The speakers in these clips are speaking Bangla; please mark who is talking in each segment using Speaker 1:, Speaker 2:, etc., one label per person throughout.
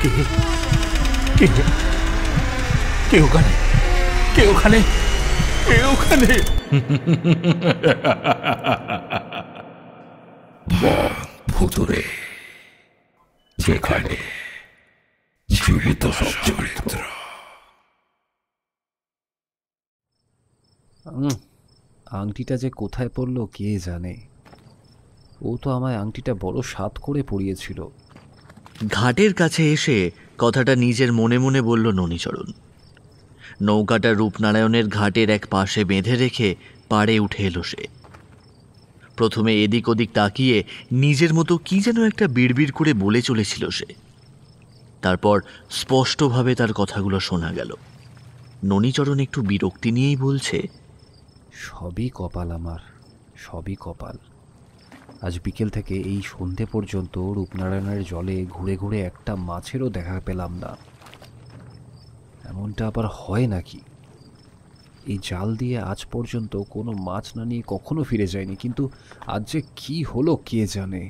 Speaker 1: কে কে কে ওখানে? কে ওখানে? কে ওখানে?
Speaker 2: ভুতুরে, যেখানে জীবিত সব চরিত্র।
Speaker 3: আংটিটা যে কোথায় পড়লো কে জানে। ও তো আমায় আংটিটা বড় সাত করে পরিয়েছিল।
Speaker 4: ঘাটের কাছে এসে কথাটা নিজের মনে মনে বলল ননীচরণ। নৌকাটা রূপনারায়ণের ঘাটের এক পাশে বেঁধে রেখে পাড়ে উঠে এলো সে। প্রথমে এদিক ওদিক তাকিয়ে নিজের মতো কি যেন একটা বিড়বিড় করে বলে চলেছিল সে। তারপর স্পষ্টভাবে তার কথাগুলো শোনা গেল। ননীচরণ একটু বিরক্তি নিয়েই বলছে,
Speaker 3: সবই কপাল আমার, সবই কপাল। আজ বিকেল থেকে এই সন্ধে পর্যন্ত রূপনারায়ণের জলে ঘুরে ঘুরে একটা মাছেরও দেখা পেলাম না। এমনটা আবার হয় নাকি? এই জাল দিয়ে আজ পর্যন্ত কোনো মাছ না নিয়ে কখনো ফিরে যায়নি, কিন্তু আজ যে কি হলো কে জানে।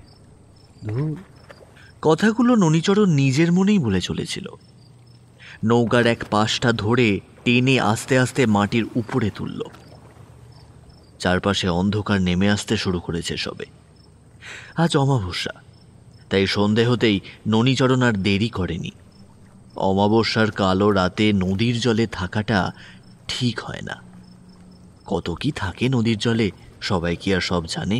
Speaker 3: ধুর।
Speaker 4: কথাগুলো ননীচরণ নিজের মনেই বলে চলেছিল। নৌকার এক পাশটা ধরে টেনে আস্তে আস্তে মাটির উপরে তুলল। চারপাশে অন্ধকার নেমে আসতে শুরু করেছে সবে। আজ অমাবস্যা, তাই সন্ধে হতেই ননীচরণ আর দেরি করেনি। অমাবস্যার কালো রাতে নদীর জলে থাকাটা ঠিক হয় না। কত কি থাকে নদীর জলে সবাই কি আর সব জানে?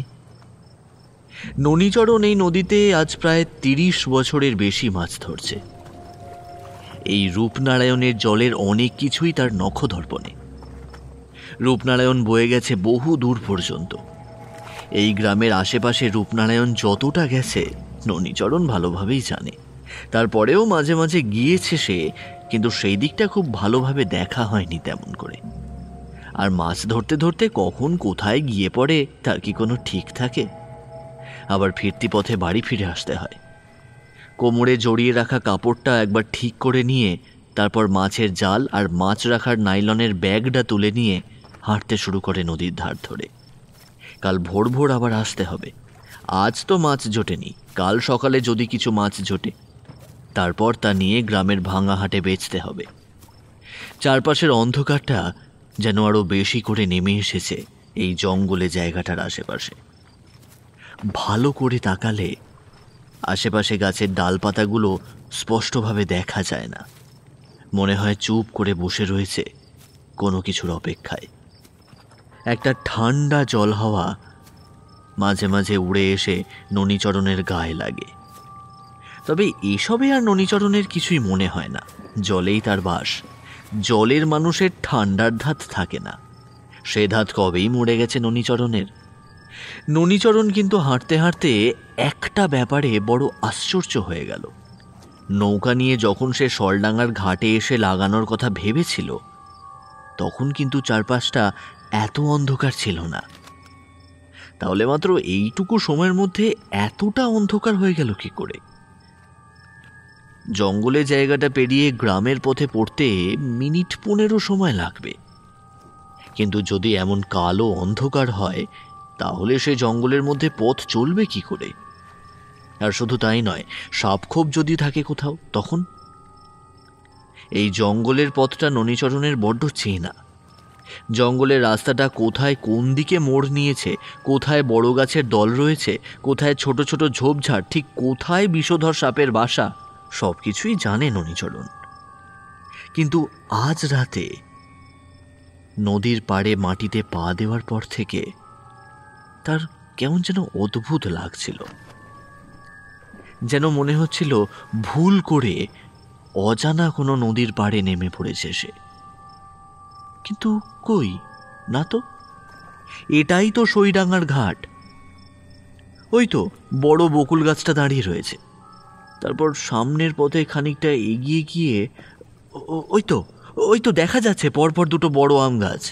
Speaker 4: ননীচরণ এই নদীতে আজ প্রায় ৩০ বছরের বেশি মাছ ধরছে। এই রূপনারায়ণের জলের অনেক কিছুই তার নখদর্পণে। রূপনারায়ণ বয়ে গেছে বহু দূর পর্যন্ত। এই গ্রামের আশেপাশে রূপনারায়ণ যতটা গেছে ননীচরণ ভালোভাবেই জানে। তারপরেও মাঝে মাঝে গিয়েছে সে, কিন্তু সেই দিকটা খুব ভালোভাবে দেখা হয়নি তেমন করে। আর মাছ ধরতে ধরতে কখন কোথায় গিয়ে পড়ে তার কি কোনো ঠিক থাকে? আবার ফিরতি পথে বাড়ি ফিরে আসতে হয়। কোমরে জড়িয়ে রাখা কাপড়টা একবার ঠিক করে নিয়ে তারপর মাছের জাল আর মাছ রাখার নাইলনের ব্যাগটা তুলে নিয়ে হাঁটতে শুরু করে নদীর ধার ধরে। কাল ভোর ভোর আবার আসতে হবে। আজ তো মাছ জোটেনি, কাল সকালে যদি কিছু মাছ জোটে তারপর তা নিয়ে গ্রামের ভাঙা হাটে বেচতে হবে। চারপাশের অন্ধকারটা যেন আরো বেশি করে নেমে এসেছে এই জঙ্গলে জায়গাটার আশেপাশে। ভালো করে তাকালে আশেপাশে গাছের ডালপাতাগুলো স্পষ্টভাবে দেখা যায় না। মনে হয় চুপ করে বসে রয়েছে কোনো কিছুর অপেক্ষায়। একটা ঠান্ডা জল হাওয়া মাঝে মাঝে উড়ে এসে ননীচরণের গায়ে লাগে। তবে এসবে আর ননীচরণের কিছুই মনে হয় না। জলেই তার বাস। জলের মানুষের ঠান্ডার ধাত থাকে না। সে ধাত কবেই মরে গেছে ননীচরণের। ননীচরণ কিন্তু হাঁটতে হাঁটতে একটা ব্যাপারে বড় আশ্চর্য হয়ে গেল। নৌকা নিয়ে যখন সে শলডাঙ্গার ঘাটে এসে লাগানোর কথা ভেবেছিল তখন কিন্তু চারপাশটা এত অন্ধকার ছিল না। তাহলে মাত্র এইটুকু সময়ের মধ্যে এতটা অন্ধকার হয়ে গেল কি করে? জঙ্গলে জায়গাটা পেরিয়ে গ্রামের পথে পড়তে মিনিট ১৫ সময় লাগবে। কিন্তু যদি এমন কালো অন্ধকার হয় তাহলে সে জঙ্গলের মধ্যে পথ চলবে কি করে? আর শুধু তাই নয়, সাপখোপ যদি থাকে কোথাও তখন? এই জঙ্গলের পথটা ননীচরণের বড্ড চেনা। জঙ্গলের রাস্তাটা কোথায় কোন দিকে মোড় নিয়েছে, কোথায় বড় গাছের দল রয়েছে, কোথায় ছোট ছোট ঝোপঝাড়, ঠিক কোথায় বিষধর সাপের বাসা, সবকিছুই জানে ননীচরণ। কিন্তু আজ রাতে নদীর পাড়ে মাটিতে পা দেওয়ার পর থেকে তার কেমন যেন অদ্ভুত লাগছিল। যেন মনে হচ্ছিল ভুল করে অজানা কোনো নদীর পাড়ে নেমে পড়েছে সে। কিন্তু কই না তো, এটাই তো সইডাঙ্গার ঘাট। ওই তো বড় বকুল গাছটা দাঁড়িয়ে রয়েছে। তারপর সামনের পথে খানিকটা এগিয়ে গিয়ে ওই তো দেখা যাচ্ছে পরপর দুটো বড় আম গাছ।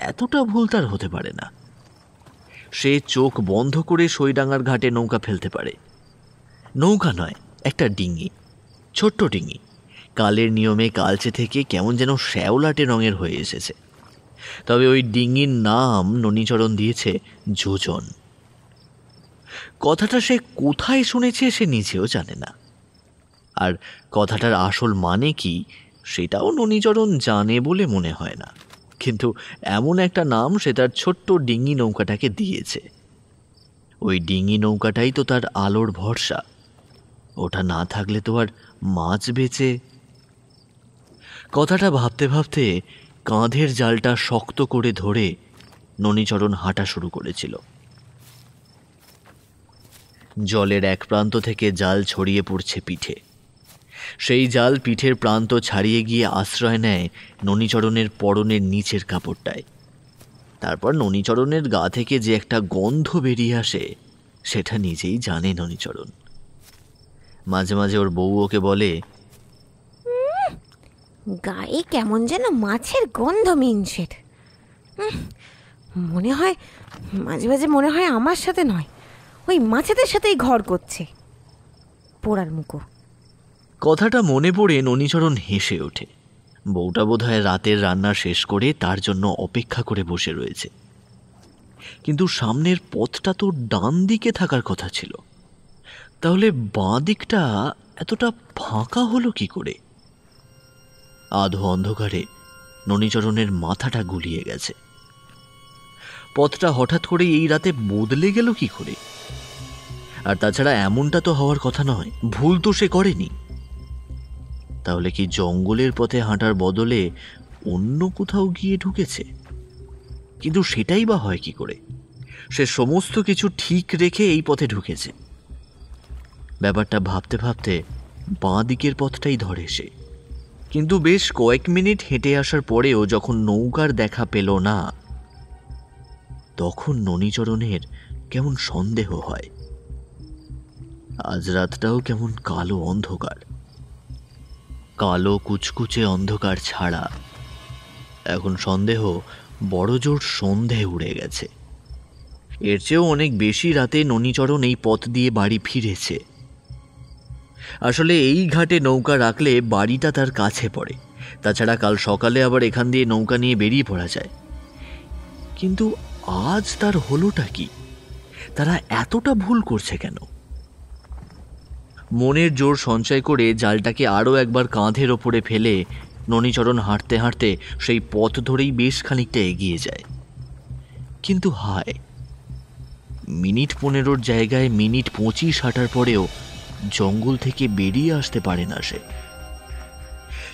Speaker 4: এতটা ভুল তার হতে পারে না। সে চোখ বন্ধ করে সইডাঙ্গার ঘাটে নৌকা ফেলতে পারে। নৌকা নয়, একটা ডিঙি, ছোট্ট ডিঙি। কালের নিয়মে কালচে থেকে কেমন যেন শ্যাওলাটে রঙের হয়ে এসেছে। তবে ওই ডিঙির নাম ননীচরণ দিয়েছে যোজন। কথাটা সে কোথায় শুনেছে সে নিজেও জানে না। আর কথাটার আসল মানে কি সেটাও ননীচরণ জানে বলে মনে হয় না, কিন্তু এমন একটা নাম সে তার ছোট্ট ডিঙি নৌকাটাকে দিয়েছে। ওই ডিঙি নৌকাটাই তো তার আলোর ভরসা, ওটা না থাকলে তো আর মাছ বেচে। কথাটা ভাবতে ভাবতে কাঁধের জালটা শক্ত করে ধরে ননীচরণ হাঁটা শুরু করেছিল। জলের এক প্রান্ত থেকে জাল ছড়িয়ে পড়ছে পিঠে, সেই জাল পিঠের প্রান্ত ছাড়িয়ে গিয়ে আশ্রয় নেয় ননীচরণের পরনের নিচের কাপড়টায়। তারপর ননীচরণের গা থেকে যে একটা গন্ধ বেরিয়ে আসে সেটা নিজেই জানে ননীচরণ। মাঝে মাঝে ওর বউ ওকে বলে,
Speaker 5: গায়ে কেমন যেন মাছের গন্ধ মিনসের। মনে হয়, মাঝে মাঝে মনে হয় আমার সাথে নয়, ওই মাছেদের সাথেই ঘর করছে পোড়ার মুখো।
Speaker 4: কথাটা মনে পড়ে ননীচরণ হেসে ওঠে। বউটা বোধহয় রাতের রান্না শেষ করে তার জন্য অপেক্ষা করে বসে রয়েছে, কিন্তু সামনের পথটা তো ডান দিকে থাকার কথা ছিল, তাহলে বাঁ দিকটা এতটা ফাঁকা হলো কি করে? আধো অন্ধকারে ননীচরণের মাথাটা গুলিয়ে গেছে। পথটা হঠাৎ করে এই রাতে বদলে গেল কি করে? আর তাছাড়া এমনটা তো হওয়ার কথা নয়, ভুল তো সে করেনি। তাহলে কি জঙ্গলের পথে হাঁটার বদলে অন্য কোথাও গিয়ে ঢুকেছে? কিন্তু সেটাই বা হয় কি করে? সে সমস্ত কিছু ঠিক রেখে এই পথে ঢুকেছে। ব্যাপারটা ভাবতে ভাবতে বাঁ দিকের পথটাই ধরে সে। কিন্তু বেশ কয়েক মিনিট হেঁটে আসার পরেও যখন নৌকার দেখা পেল না, তখন ননীচরণের কেমন সন্দেহ হয়। আজ রাতটাও কেমন কালো অন্ধকার, কালো কুচকুচে অন্ধকার ছাড়া এখন সন্দেহ বড় জোর সন্ধে উড়ে গেছে। এর চেয়েও অনেক বেশি রাতে ননীচরণ এই পথ দিয়ে বাড়ি ফিরেছে। আসলে এই ঘাটে নৌকা রাখলে বাড়িটা তার কাছে পড়ে, তাছাড়া কাল সকালে আবার এখান দিয়ে নৌকা নিয়ে বেরিয়ে পড়া যায়। কিন্তু আজ তার হলোটা কি? তারা এতটা ভুল করছে কেন? মনের জোর সঞ্চয় করে জালটাকে আরও একবার কাঁধের ওপরে ফেলে ননীচরণ হাঁটতে হাঁটতে সেই পথ ধরেই বেশ খানিকটা এগিয়ে যায়। কিন্তু হায়, মিনিট 15 জায়গায় মিনিট 25 হাঁটার পরেও জঙ্গল থেকে বেরিয়ে আসতে পারে না সে।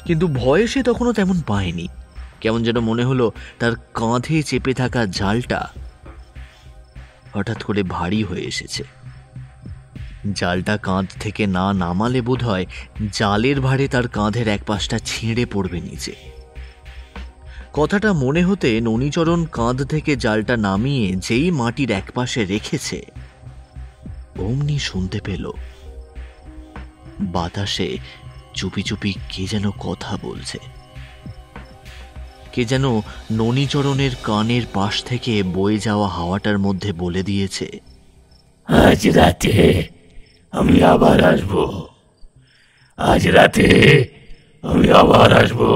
Speaker 4: কিন্তু ভয়ে সে তখনও তেমন পায়নি। কেমন যেন মনে হলো তার কাঁধে চেপে থাকা জালটা হঠাৎ করে ভারী হয়ে এসেছে। জালটা কাঁধ থেকে না নামালে বোধহয় জালের ভারে তার কাঁধের এক পাশটা ছিঁড়ে পড়বে নিচে। কথাটা মনে হতে ননীচরণ কাঁধ থেকে জালটা নামিয়ে যেই মাটির এক পাশে রেখেছে, অমনি শুনতে পেল বাতাসে চুপি চুপি কে যেন কথা বলছে। কে যেন ননীচরণের কানের পাশ থেকে বয়ে যাওয়া হাওয়াটার মধ্যে বলে দিয়েছে,
Speaker 2: আজ রাতে আমি আবার আসবো, আজ রাতে আমি আবার আসবো।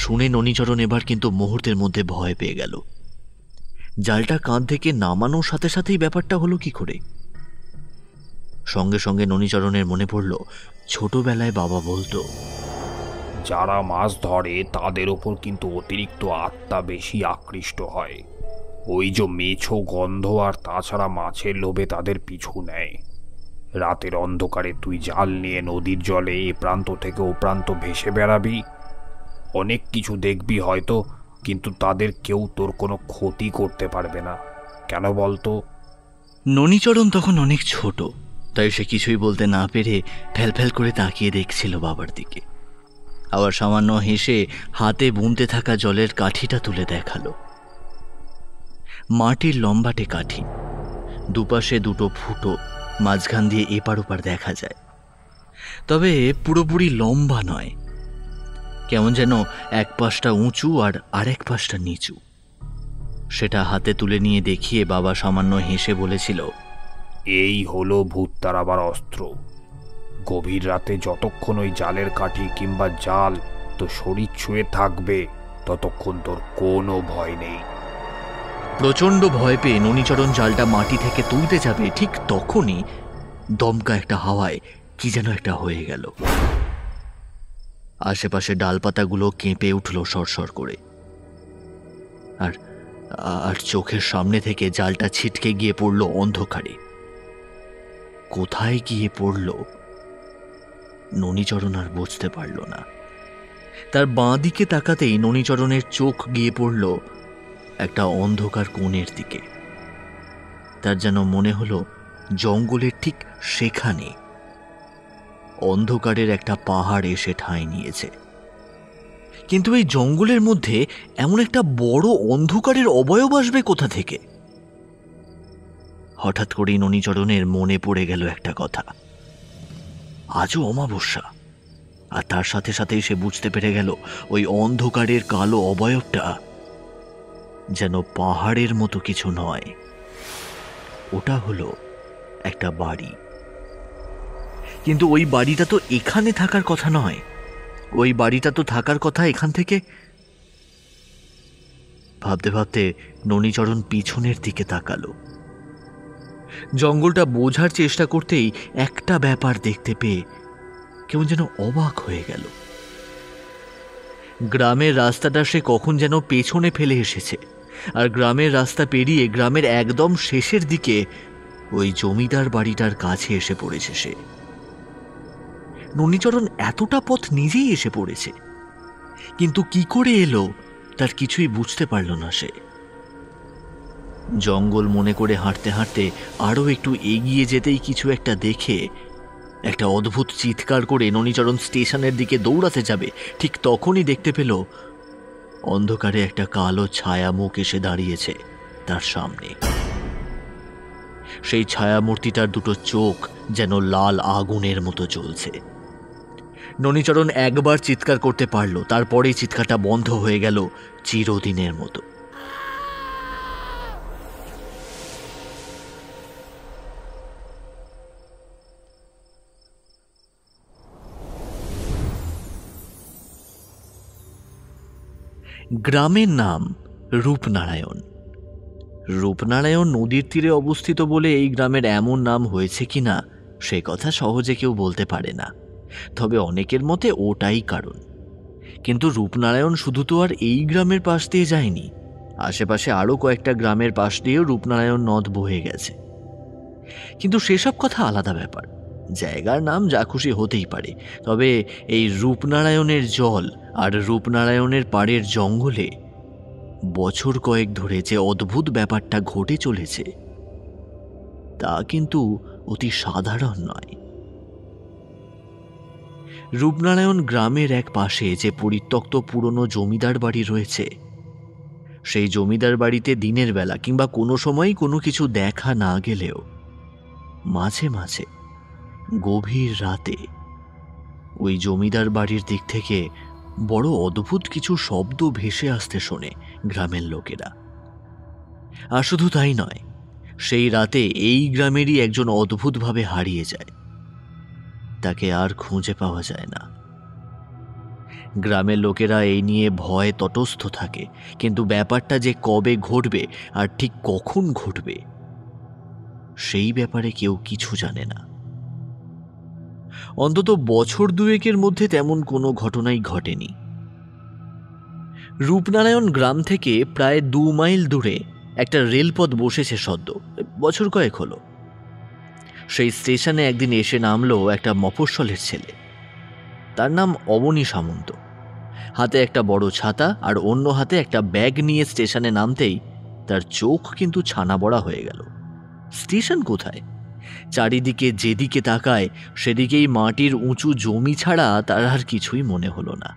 Speaker 4: শুনে ননীচরণ এবার কিন্তু মুহূর্তের মধ্যে ভয় পেয়ে গেল। জালটা কাঁধ থেকে নামানোর সাথে সাথেই ব্যাপারটা হলো কি করে? সঙ্গে সঙ্গে ননীচরণের মনে পড়ল ছোটবেলায় বাবা বলতো,
Speaker 3: যারা মাছ ধরে তাদের ওপর কিন্তু অতিরিক্ত আত্মা বেশি আকৃষ্ট হয়। ওই যে মেছো গন্ধ আর তাছাড়া মাছের লোভে তাদের পিছু নেয়। রাতের অন্ধকারে তুই জাল নিয়ে নদীর জলে এ প্রান্ত থেকে ও প্রান্ত ভেসে বেড়াবি, অনেক কিছু দেখবি হয়তো, কিন্তু তাদের কেউ তোর কোনো ক্ষতি করতে পারবে না। কেন বলতো?
Speaker 4: ননীচরণ তখন অনেক ছোট, তাই সে কিছুই বলতে না পেরে ফ্যালফ্যাল করে তাকিয়ে দেখছিল বাবার দিকে। আবার সামান্য হেসে হাতে বুনতে থাকা জলের কাঠিটা তুলে দেখালো। মাটির লম্বাটে কাঠি, দুপাশে দুটো ফুটো, মাঝখান দিয়ে এপার ওপার দেখা যায়, তবে পুরোপুরি লম্বা নয়। কেমন যেন এক পাশটা উঁচু আর আরেক পাশটা নিচু। সেটা হাতে তুলে নিয়ে দেখিয়ে বাবা সামান্য হেসে বলেছিল,
Speaker 3: এই হলো ভূত তাড়াবার অস্ত্র। গভীর রাতে যতক্ষণ ওই জালের কাঠি কিংবা জাল তো শরীর ছুঁয়ে থাকবে, ততক্ষণ তোর কোনো ভয় নেই।
Speaker 4: প্রচণ্ড ভয় পেয়ে ননীচরণ জালটা মাটি থেকে তুলতে যাবে, ঠিক তখনই দমকা একটা হাওয়ায় কি যেন একটা হয়ে গেল। আশেপাশে ডালপাতাগুলো কেঁপে উঠল সরসর করে, আর আর চোখের সামনে থেকে জালটা ছিটকে গিয়ে পড়ল অন্ধকারে। কোথায় গিয়ে পড়ল ননীচরণ আর বুঝতে পারল না। তার বাঁ দিকে তাকাতেই ননীচরণের চোখ গিয়ে পড়ল একটা অন্ধকার কোণের দিকে। তার যেন মনে হলো জঙ্গলের ঠিক সেখানে অন্ধকারের একটা পাহাড় এসে ঠাঁই নিয়েছে। কিন্তু এই জঙ্গলের মধ্যে এমন একটা বড় অন্ধকারের অবয়ব আসবে কোথা থেকে? হঠাৎ করেই ননীচরণের মনে পড়ে গেল একটা কথা। আজও অমাবস্যা, আর তার সাথে সাথেই সে বুঝতে পেরে গেল ওই অন্ধকারের কালো অবয়বটা যেন পাহাড়ের মতো কিছু নয়, ওটা হলো একটা বাড়ি। কিন্তু ওই বাড়িটা তো এখানে থাকার কথা নয়, ওই বাড়িটা তো থাকার কথা এখান থেকে। ভাবতে ভাবতে ননীচরণ পিছনের দিকে তাকালো। জঙ্গলটা বোঝার চেষ্টা করতেই একটা ব্যাপার দেখতে পেয়ে কেমন যেন অবাক হয়ে গেল। গ্রামের রাস্তাটা সে কখন যেন পেছনে ফেলে এসেছে, আর গ্রামের রাস্তা পেরিয়ে গ্রামের একদম শেষের দিকে ওই জমিদার বাড়িটার কাছে এসে পড়েছে সে। ননীচরণ এতটা পথ নিজেই এসে পড়েছে, কিন্তু কি করে এলো তার কিছুই বুঝতে পারল না সে। জঙ্গল মনে করে হাঁটতে হাঁটতে আরো একটু এগিয়ে যেতেই কিছু একটা দেখে একটা অদ্ভুত চিৎকার করে ননীচরণ স্টেশনের দিকে দৌড়াতে যাবে, ঠিক তখনই দেখতে পেল অন্ধকারে একটা কালো ছায়া মুখ এসে দাঁড়িয়েছে তার সামনে। সেই ছায়ামূর্তিটার দুটো চোখ যেন লাল আগুনের মতো জ্বলছে। ননীচরণ একবার চিৎকার করতে পারল, তারপরেই চিৎকারটা বন্ধ হয়ে গেল চিরদিনের মতো। গ্রামের নাম রূপনারায়ণ। রূপনারায়ণ নদীর তীরে অবস্থিত বলে এই গ্রামের এমন নাম হয়েছে কিনা সে কথা সহজে কেউ বলতে পারে না, তবে অনেকের মতে ওটাই কারণ। কিন্তু রূপনারায়ণ শুধু তো আর এই গ্রামের পাশ দিয়ে যায়নি, আশেপাশে আরও কয়েকটা গ্রামের পাশ দিয়েও রূপনারায়ণ নদ বয়ে গেছে। কিন্তু সেসব কথা আলাদা ব্যাপার, জায়গার নাম যা খুশি হতেই পারে, তবে এই রূপনারায়ণের জল আর রূপনারায়ণের পাড়ের জঙ্গলে বছর কয়েক ধরে যে অদ্ভুত ব্যাপারটা ঘটে চলেছে তা কিন্তু অতি সাধারণ নয়। রূপনারায়ণ গ্রামের এক পাশে যে পরিত্যক্ত পুরনো জমিদার বাড়ি রয়েছে, সেই জমিদার বাড়িতে দিনের বেলা কিংবা কোনো সময় কোনো কিছু দেখা না গেলেও মাঝে মাঝে গভীর রাতে ওই জমিদার বাড়ির দিক থেকে বড় অদ্ভুত কিছু শব্দ ভেসে আসতে শোনে গ্রামের লোকেরা। আর শুধু তাই নয়, সেই রাতে এই গ্রামেরই একজন অদ্ভুতভাবে হারিয়ে যায়, তাকে আর খুঁজে পাওয়া যায় না। গ্রামের লোকেরা এই নিয়ে ভয় তটস্থ থাকে, কিন্তু ব্যাপারটা যে কবে ঘটবে আর ঠিক কখন ঘটবে সেই ব্যাপারে কেউ কিছু জানে না। অন্তত বছর দুয়েকের মধ্যে তেমন কোনো ঘটনাই ঘটেনি। রূপনারায়ণ গ্রাম থেকে প্রায় 2 মাইল দূরে একটা রেলপথ বসেছে সদ্য, বছর কয়েক হলো। সেই স্টেশনে একদিন এসে নামলো একটা মফস্বলের ছেলে। তার নাম অবনী সামন্ত। হাতে একটা বড় ছাতা আর অন্য হাতে একটা ব্যাগ নিয়ে স্টেশনে নামতেই তার চোখ কিন্তু ছানা বড়া হয়ে গেল। স্টেশন কোথায়? চারিদিকে যেদিকে তাকায় সেদিকেই মাটির উঁচু জমি ছাড়া তার আর কিছুই মনে হলো না।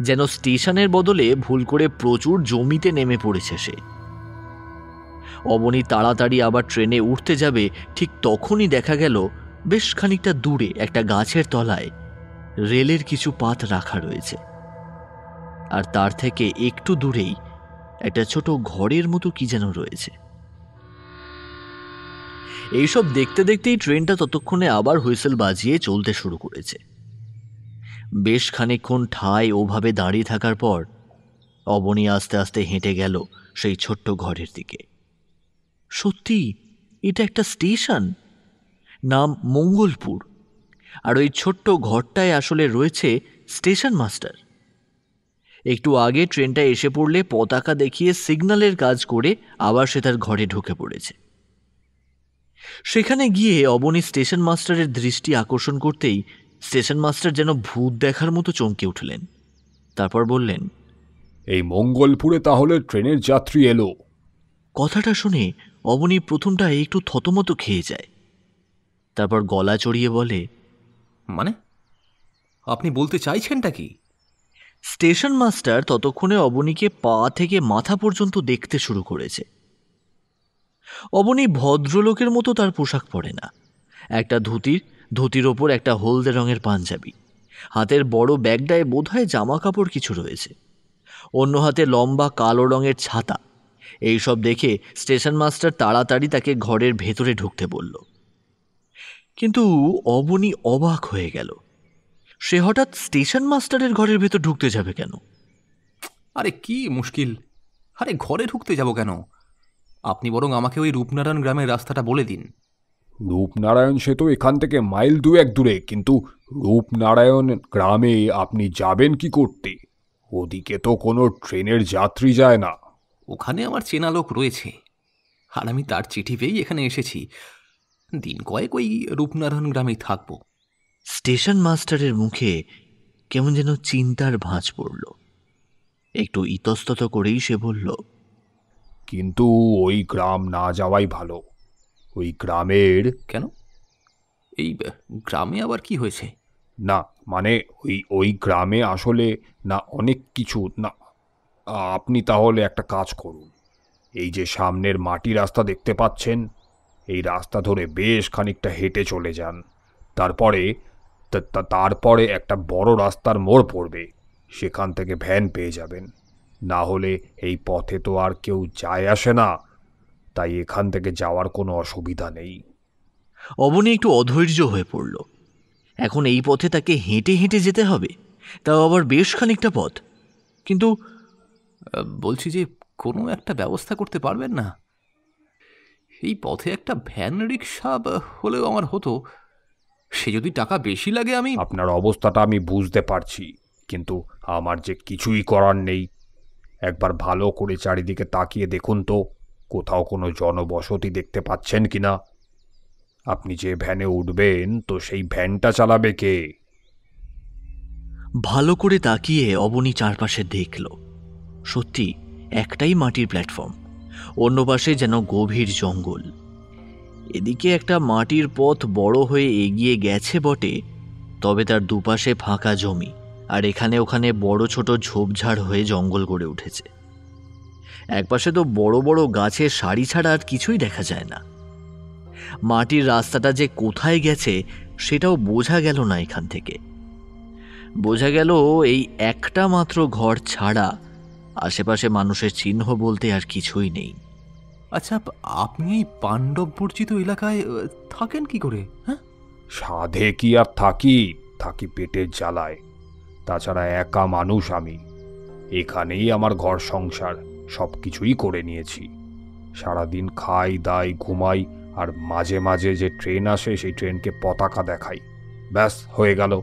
Speaker 4: যেন স্টেশনের বদলে ভুল করে প্রচুর জমিতে নেমে পড়েছে সে। অবনী তাড়াতাড়ি আবার ট্রেনে উঠতে যাবে, ঠিক তখনই দেখা গেল বেশ খানিকটা দূরে একটা গাছের তলায় রেলের কিছু পাত রাখা রয়েছে, আর তার থেকে একটু দূরেই একটা ছোট ঘরের মতো কি যেন রয়েছে। এইসব দেখতে দেখতেই ট্রেনটা ততক্ষণে আবার হুইসেল বাজিয়ে চলতে শুরু করেছে। বেশ খানিকক্ষণ ঠায় ওভাবে দাঁড়িয়ে থাকার পর অবনী আস্তে আস্তে হেঁটে গেল সেই ছোট্ট ঘরের দিকে। সত্যি এটা একটা স্টেশন, নাম মঙ্গলপুর, আর ওই ছোট্ট ঘরটায় আসলে রয়েছে স্টেশন মাস্টার। একটু আগে ট্রেনটা এসে পড়লে পতাকা দেখিয়ে সিগন্যালের কাজ করে আবার সে তার ঘরে ঢুকে পড়েছে। সেখানে গিয়ে অবনী স্টেশন মাস্টারের দৃষ্টি আকর্ষণ করতেই স্টেশন মাস্টার যেন ভূত দেখার মতো চমকে উঠলেন। তারপর বললেন,
Speaker 3: এই মঙ্গলপুরে তাহলে ট্রেনের যাত্রী এলো।
Speaker 4: কথাটা শুনে অবনী প্রথমটা একটু থতমত খেয়ে যায়, তারপর গলা চড়িয়ে বলে,
Speaker 1: মানে আপনি বলতে চাইছেনটা কি?
Speaker 4: স্টেশন মাস্টার ততক্ষণে অবনীকে পা থেকে মাথা পর্যন্ত দেখতে শুরু করেছে। অবনী ভদ্রলোকের মতো তার পোশাক পরে না, একটা ধুতির ওপর একটা হলদে রঙের পাঞ্জাবি, হাতের বড় ব্যাগটায় বোধহয় জামা কাপড় কিছু রয়েছে, অন্য হাতে লম্বা কালো রঙের ছাতা। এইসব দেখে স্টেশন মাস্টার তাড়াতাড়ি তাকে ঘরের ভেতরে ঢুকতে বলল। কিন্তু অবনী অবাক হয়ে গেল, সে হঠাৎ স্টেশন মাস্টারের ঘরের ভেতর ঢুকতে যাবে কেন?
Speaker 1: আরে কি মুশকিল, আরে ঘরে ঢুকতে যাব কেন? আপনি বরং আমাকে ওই রূপনারায়ণ গ্রামের রাস্তাটা বলে দিন।
Speaker 3: রূপনারায়ণ সে তো এখান থেকে মাইল 2-1 দূরে, কিন্তু রূপনারায়ণ গ্রামে আপনি যাবেন কি করতে? ওদিকে তো কোনো ট্রেনের যাত্রী যায় না।
Speaker 1: ওখানে আমার চেনা লোক রয়েছে, আর আমি তার চিঠি পেয়েই এখানে এসেছি। দিন কয়েক ওই রূপনারায়ণ গ্রামেই থাকবো।
Speaker 4: স্টেশন মাস্টারের মুখে কেমন যেন চিন্তার ভাঁজ পড়ল। একটু ইতস্তত করেই সে বলল,
Speaker 3: কিন্তু ওই গ্রাম না যাওয়াই ভালো। ওই গ্রামের...
Speaker 1: কেন? এই গ্রামে আবার কি হয়েছে?
Speaker 3: না মানে ওই গ্রামে আসলে না অনেক কিছু না। আপনি তাহলে একটা কাজ করুন, এই যে সামনের মাটি রাস্তা দেখতে পাচ্ছেন, এই রাস্তা ধরে বেশ খানিকটা হেঁটে চলে যান। তারপরে একটা বড় রাস্তার মোড় পড়বে, সেখান থেকে ভ্যান পেয়ে যাবেন। না হলে এই পথে তো আর কেউ যায় আসে না, তাই এখান থেকে যাওয়ার কোনো অসুবিধা নেই।
Speaker 4: অবনী একটু অধৈর্য হয়ে পড়ল। এখন এই পথে তাকে হেঁটে হেঁটে যেতে হবে, তাও আবার বেশ খানিকটা পথ। কিন্তু
Speaker 1: বলছি যে কোনো একটা ব্যবস্থা করতে পারবেন না? এই পথে একটা ভ্যান রিক্সা হলেও আমার হতো। সে যদি টাকা বেশি লাগে আমি...
Speaker 3: আপনার অবস্থাটা আমি বুঝতে পারছি, কিন্তু আমার যে কিছুই করার নেই। একবার ভালো করে চারিদিকে তাকিয়ে দেখুন তো, কোথাও কোনো জনবসতি দেখতে পাচ্ছেন কিনা। আপনি যে ভ্যানে উঠবেন তো সেই ভ্যানটা চালাবে কে?
Speaker 4: ভালো করে তাকিয়ে অবনী চারপাশে দেখল, সত্যি একটাই মাটির প্ল্যাটফর্ম, অন্য পাশে যেন গভীর জঙ্গল। এদিকে একটা মাটির পথ বড় হয়ে এগিয়ে গেছে বটে, তবে তার দুপাশে ফাঁকা জমি, আর এখানে ওখানে বড় ছোট ঝোপঝাড় হয়ে জঙ্গল গড়ে উঠেছে। একপাশে তো বড় বড় গাছের সারি ছাড়া আর কিছুই দেখা যায় না। মাটির রাস্তাটা যে কোথায় গেছে সেটাও বোঝা গেল না এখান থেকে। বোঝা গেল এই একটা মাত্র ঘর ছাড়া আশেপাশে মানুষের চিহ্ন বলতে আর কিছুই নেই।
Speaker 1: আচ্ছা, আপনি এই পাণ্ডব বর্জিত এলাকায় থাকেন কি করে? হ্যাঁ,
Speaker 3: সাধে কি আর থাকি পেটের জ্বালায়। তাছাড়া একা মানুষ আমি, এখানেই আমার ঘর সংসার সব কিছুই করে নিয়েছি। সারাদিন খাই দাই ঘুমাই, আর মাঝে মাঝে যে ট্রেন আসে সেই ট্রেনকে পতাকা দেখাই, ব্যাস হয়ে গেল।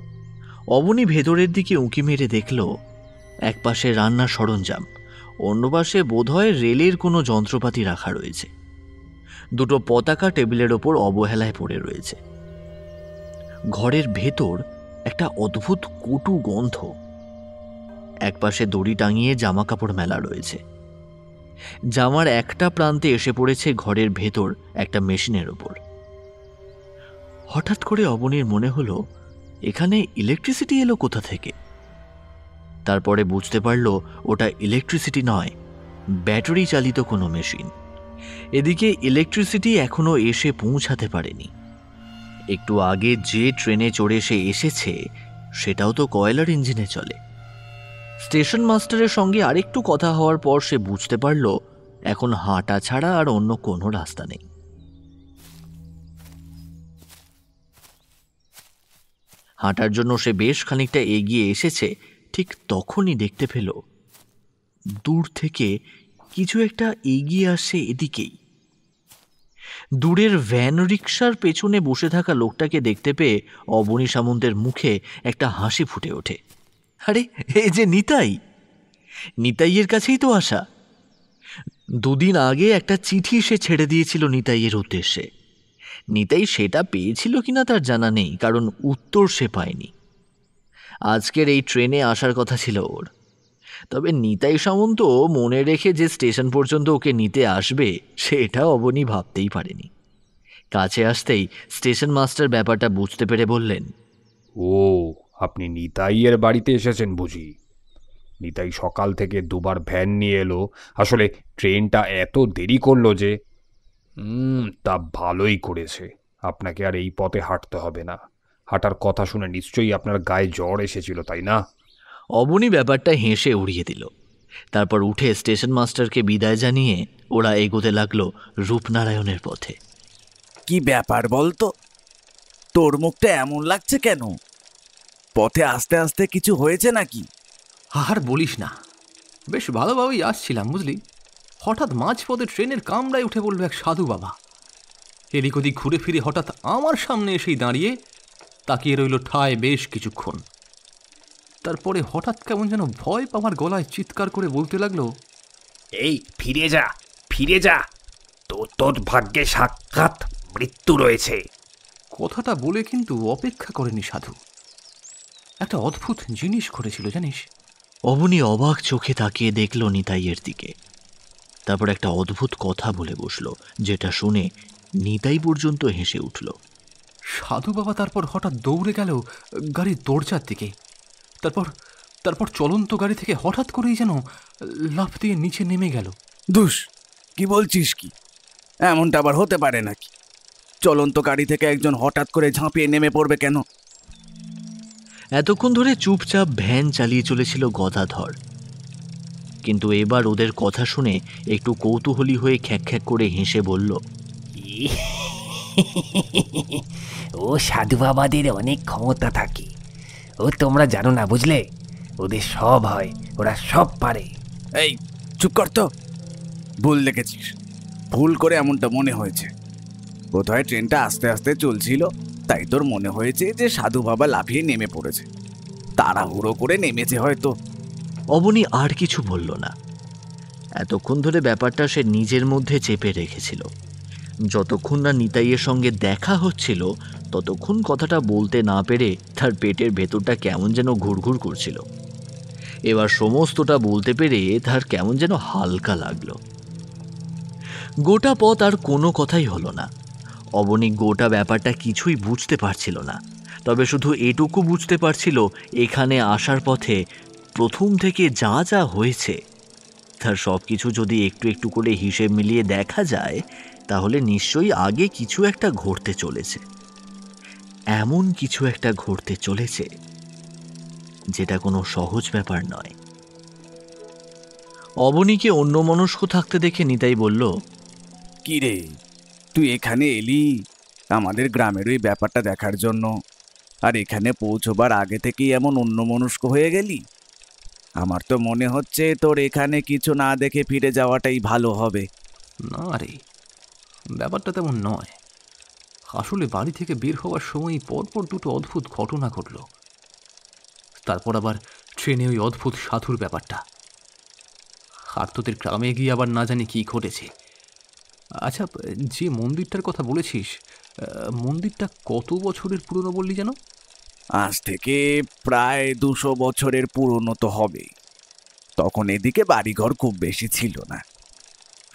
Speaker 4: অবনী ভেতরের দিকে উঁকি মেরে দেখল এক পাশে রান্নার সরঞ্জাম, অন্য পাশে বোধহয় রেলের কোনো যন্ত্রপাতি রাখা রয়েছে। দুটো পতাকা টেবিলের ওপর অবহেলায় পড়ে রয়েছে। ঘরের ভেতর একটা অদ্ভুত কটু গন্ধ। একপাশে দড়ি টাঙিয়ে জামা কাপড় মেলা রয়েছে। জামার একটা প্রান্তে এসে পড়েছে ঘরের ভেতর একটা মেশিনের ওপর। হঠাৎ করে অবনীর মনে হলো, এখানে ইলেকট্রিসিটি এলো কোথা থেকে? তারপরে বুঝতে পারল ওটা ইলেকট্রিসিটি নয়, ব্যাটারি চালিত কোনো মেশিন। এদিকে ইলেকট্রিসিটি এখনো এসে পৌঁছাতে পারেনি। একটু আগে যে ট্রেনে চড়ে সে এসেছে সেটাও তো কয়লার ইঞ্জিনে চলে। স্টেশন মাস্টারের সঙ্গে আরেকটু কথা হওয়ার পর সে বুঝতে পারল এখন হাঁটা ছাড়া আর অন্য কোনো রাস্তা নেই। হাঁটার জন্য সে বেশ খানিকটা এগিয়ে এসেছে, ঠিক তখনই দেখতে পেল দূর থেকে কিছু একটা এগিয়ে আসছে এদিকেই। দূরের ভ্যান রিক্সার পেছনে বসে থাকা লোকটাকে দেখতে পেয়ে অবনী সামন্তের মুখে একটা হাসি ফুটে ওঠে। আরে এই যে নিতাই, নিতাইয়ের কাছেই তো আসা। দুদিন আগে একটা চিঠি সে ছেড়ে দিয়েছিল নিতাইয়ের উদ্দেশ্যে। নিতাই সেটা পেয়েছিল কিনা তার জানা নেই, কারণ উত্তর সে পায়নি। আজকের এই ট্রেনে আসার কথা ছিল ওর, তবে নিতাই সামন্ত মনে রেখে যে স্টেশন পর্যন্ত ওকে নিতে আসবে সেটা অবনী ভাবতেই পারেনি। কাছে আসতেই স্টেশন মাস্টার ব্যাপারটা বুঝতে পেরে বললেন,
Speaker 3: ও, আপনি নিতাইয়ের বাড়িতে এসেছেন বুঝি? নিতাই সকাল থেকে দুবার ভ্যান নিয়ে এলো। আসলে ট্রেনটা এত দেরি করলো যে তা ভালোই করেছে। আপনাকে আর এই পথে হাঁটতে হবে না। হাঁটার কথা শুনে নিশ্চয়ই আপনার গায়ে জ্বর এসেছিল, তাই না?
Speaker 4: অবনী ব্যাপারটা হেসে উড়িয়ে দিল। তারপর উঠে স্টেশন মাস্টারকে বিদায় জানিয়ে ওরা এগোতে লাগলো রূপনারায়ণের পথে।
Speaker 6: কি ব্যাপার বলতো, তোর মুখটা এমন লাগছে কেন? পথে আস্তে আস্তে কিছু হয়েছে নাকি?
Speaker 1: আর বলিস না, বেশ ভালোভাবেই আসছিলাম বুঝলি, হঠাৎ মাঝপথে ট্রেনের কামরায় উঠে পড়ল এক সাধু বাবা। এদিক ওদিক ঘুরে ফিরে হঠাৎ আমার সামনে এসেই দাঁড়িয়ে তাকিয়ে রইল ঠায় বেশ কিছুক্ষণ। তারপরে হঠাৎ কেমন যেন ভয় পাওয়ার গলায় চিৎকার করে বলতে লাগলো,
Speaker 3: এই ফিরে যা, ফিরে যা, তোর ভাগ্যে সাক্ষাৎ মৃত্যু রয়েছে।
Speaker 1: কথাটা বলে কিন্তু অপেক্ষা করেনি সাধু। একটা অদ্ভুত জিনিস করেছিল জানিস।
Speaker 4: অবনী অবাক চোখে তাকিয়ে দেখল নিতাইয়ের দিকে। তারপর একটা অদ্ভুত কথা বলে বসল, যেটা শুনে নিতাই পর্যন্ত হেসে উঠল।
Speaker 1: সাধু বাবা তারপর হঠাৎ দৌড়ে গেল গাড়ির দরজার দিকে। তারপর তারপর চলন্ত গাড়ি থেকে হঠাৎ করেই যেন লাফ দিয়ে নিচে নেমে গেল।
Speaker 6: দুষ, কি বলছিস কি? এমনটা আবার হতে পারে নাকি? চলন্ত গাড়ি থেকে একজন হঠাৎ করে ঝাঁপিয়ে নেমে পড়বে কেন?
Speaker 4: এতক্ষণ ধরে চুপচাপ ভ্যান চালিয়ে চলেছিল গদাধর, কিন্তু এবার ওদের কথা শুনে একটু কৌতূহলী হয়ে খ্যাক খ্যাক করে হেসে বলল,
Speaker 7: ও সাধু বাবাদের অনেক ক্ষমতা থাকে, ও তোমরা জানো না বুঝলে, ওদের সব হয়, ওরা সব পারে।
Speaker 6: এই চুপ কর তো, ভুল দেখেছিস। ভুল করে এমনটা মনে হয়েছে। বোধহয় ট্রেনটা আস্তে আস্তে চলছিল, তাই তোর মনে হয়েছে যে সাধু বাবা লাফিয়ে নেমে পড়েছে। তাড়াহুড়ো করে নেমেছে হয়তো।
Speaker 4: অবনী আর কিছু বলল না। এতক্ষণ ধরে ব্যাপারটা সে নিজের মধ্যে চেপে রেখেছিল। যতক্ষণ না নিতাইয়ের সঙ্গে দেখা হচ্ছিল ততক্ষণ কথাটা বলতে না পেরে তার পেটের ভেতরটা কেমন যেন ঘুরঘুর করছিল। এবার সমস্তটা বলতে পেরে তার কেমন যেন হালকা লাগলো। গোটা পথ আর কোনো কথাই হলো না। অবনী গোটা ব্যাপারটা কিছুই বুঝতে পারছিল না, তবে শুধু এটুকু বুঝতে পারছিল এখানে আসার পথে প্রথম থেকে যা যা হয়েছে তার সব কিছু যদি একটু একটু করে হিসেব মিলিয়ে দেখা যায় তাহলে নিশ্চয়ই আগে কিছু একটা ঘটতে চলেছে। এমন কিছু একটা ঘটতে চলেছে যেটা কোনো সহজ ব্যাপার নয়। অবনীকে অন্যমনস্ক থাকতে দেখে নিতাই বলল,
Speaker 6: কি রে, তুই এখানে এলি আমাদের গ্রামের ওই ব্যাপারটা দেখার জন্য, আর এখানে পৌঁছবার আগে থেকেই এমন অন্যমনস্ক হয়ে গেলি? আমার তো মনে হচ্ছে তোর এখানে কিছু না দেখে ফিরে যাওয়াটাই ভালো হবে।
Speaker 1: না রে, ব্যাপারটা তেমন নয়। আসলে বাড়ি থেকে বের হওয়ার সময় পরপর দুটো অদ্ভুত ঘটনা ঘটল। তারপর আবার ট্রেনে ওই অদ্ভুত সাধুর ব্যাপারটা। আর তোদের গ্রামে গিয়ে আবার না জানি কি ঘটেছে। আচ্ছা, যে মন্দিরটার কথা বলেছিস, মন্দিরটা কত বছরের পুরনো বললি যেন?
Speaker 6: আজ থেকে প্রায় 200 বছরের পুরনো তো হবে। তখন এদিকে বাড়িঘর খুব বেশি ছিল না।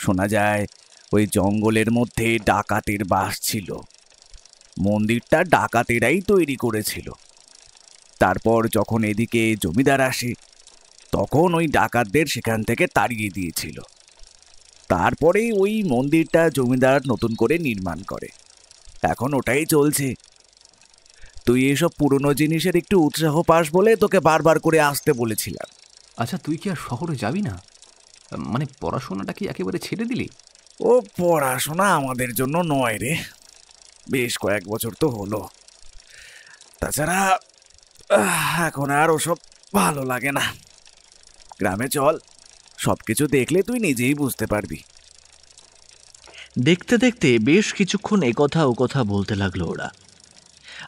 Speaker 6: শোনা যায় ওই জঙ্গলের মধ্যে ডাকাতের বাস ছিল। মন্দিরটা ডাকাতেরাই তৈরি করেছিল। তারপর যখন এদিকে জমিদার আসে তখন ওই ডাকাতদের সেখান থেকে তাড়িয়ে দিয়েছিল। তারপরে ওই মন্দিরটা জমিদার নতুন করে নির্মাণ করে। এখন ওটাই চলছে। তুই এসব পুরনো জিনিসের একটু উৎসাহ পাস বলে তোকে বারবার করে আসতে বলেছিলাম।
Speaker 1: আচ্ছা, তুই কি আর শহরে যাবি না? মানে পড়াশোনাটা কি একেবারে ছেড়ে দিলি?
Speaker 6: ও পড়াশোনা আমাদের জন্য নয় রে, বেশ কয়েক বছর তো হলো। তাছাড়া এখন আর ওসব ভালো লাগে না। গ্রামে চল, সবকিছু দেখলে তুই নিজেই বুঝতে পারবি।
Speaker 4: দেখতে দেখতে বেশ কিছুক্ষণ একথা ও কথা বলতে লাগলো ওরা।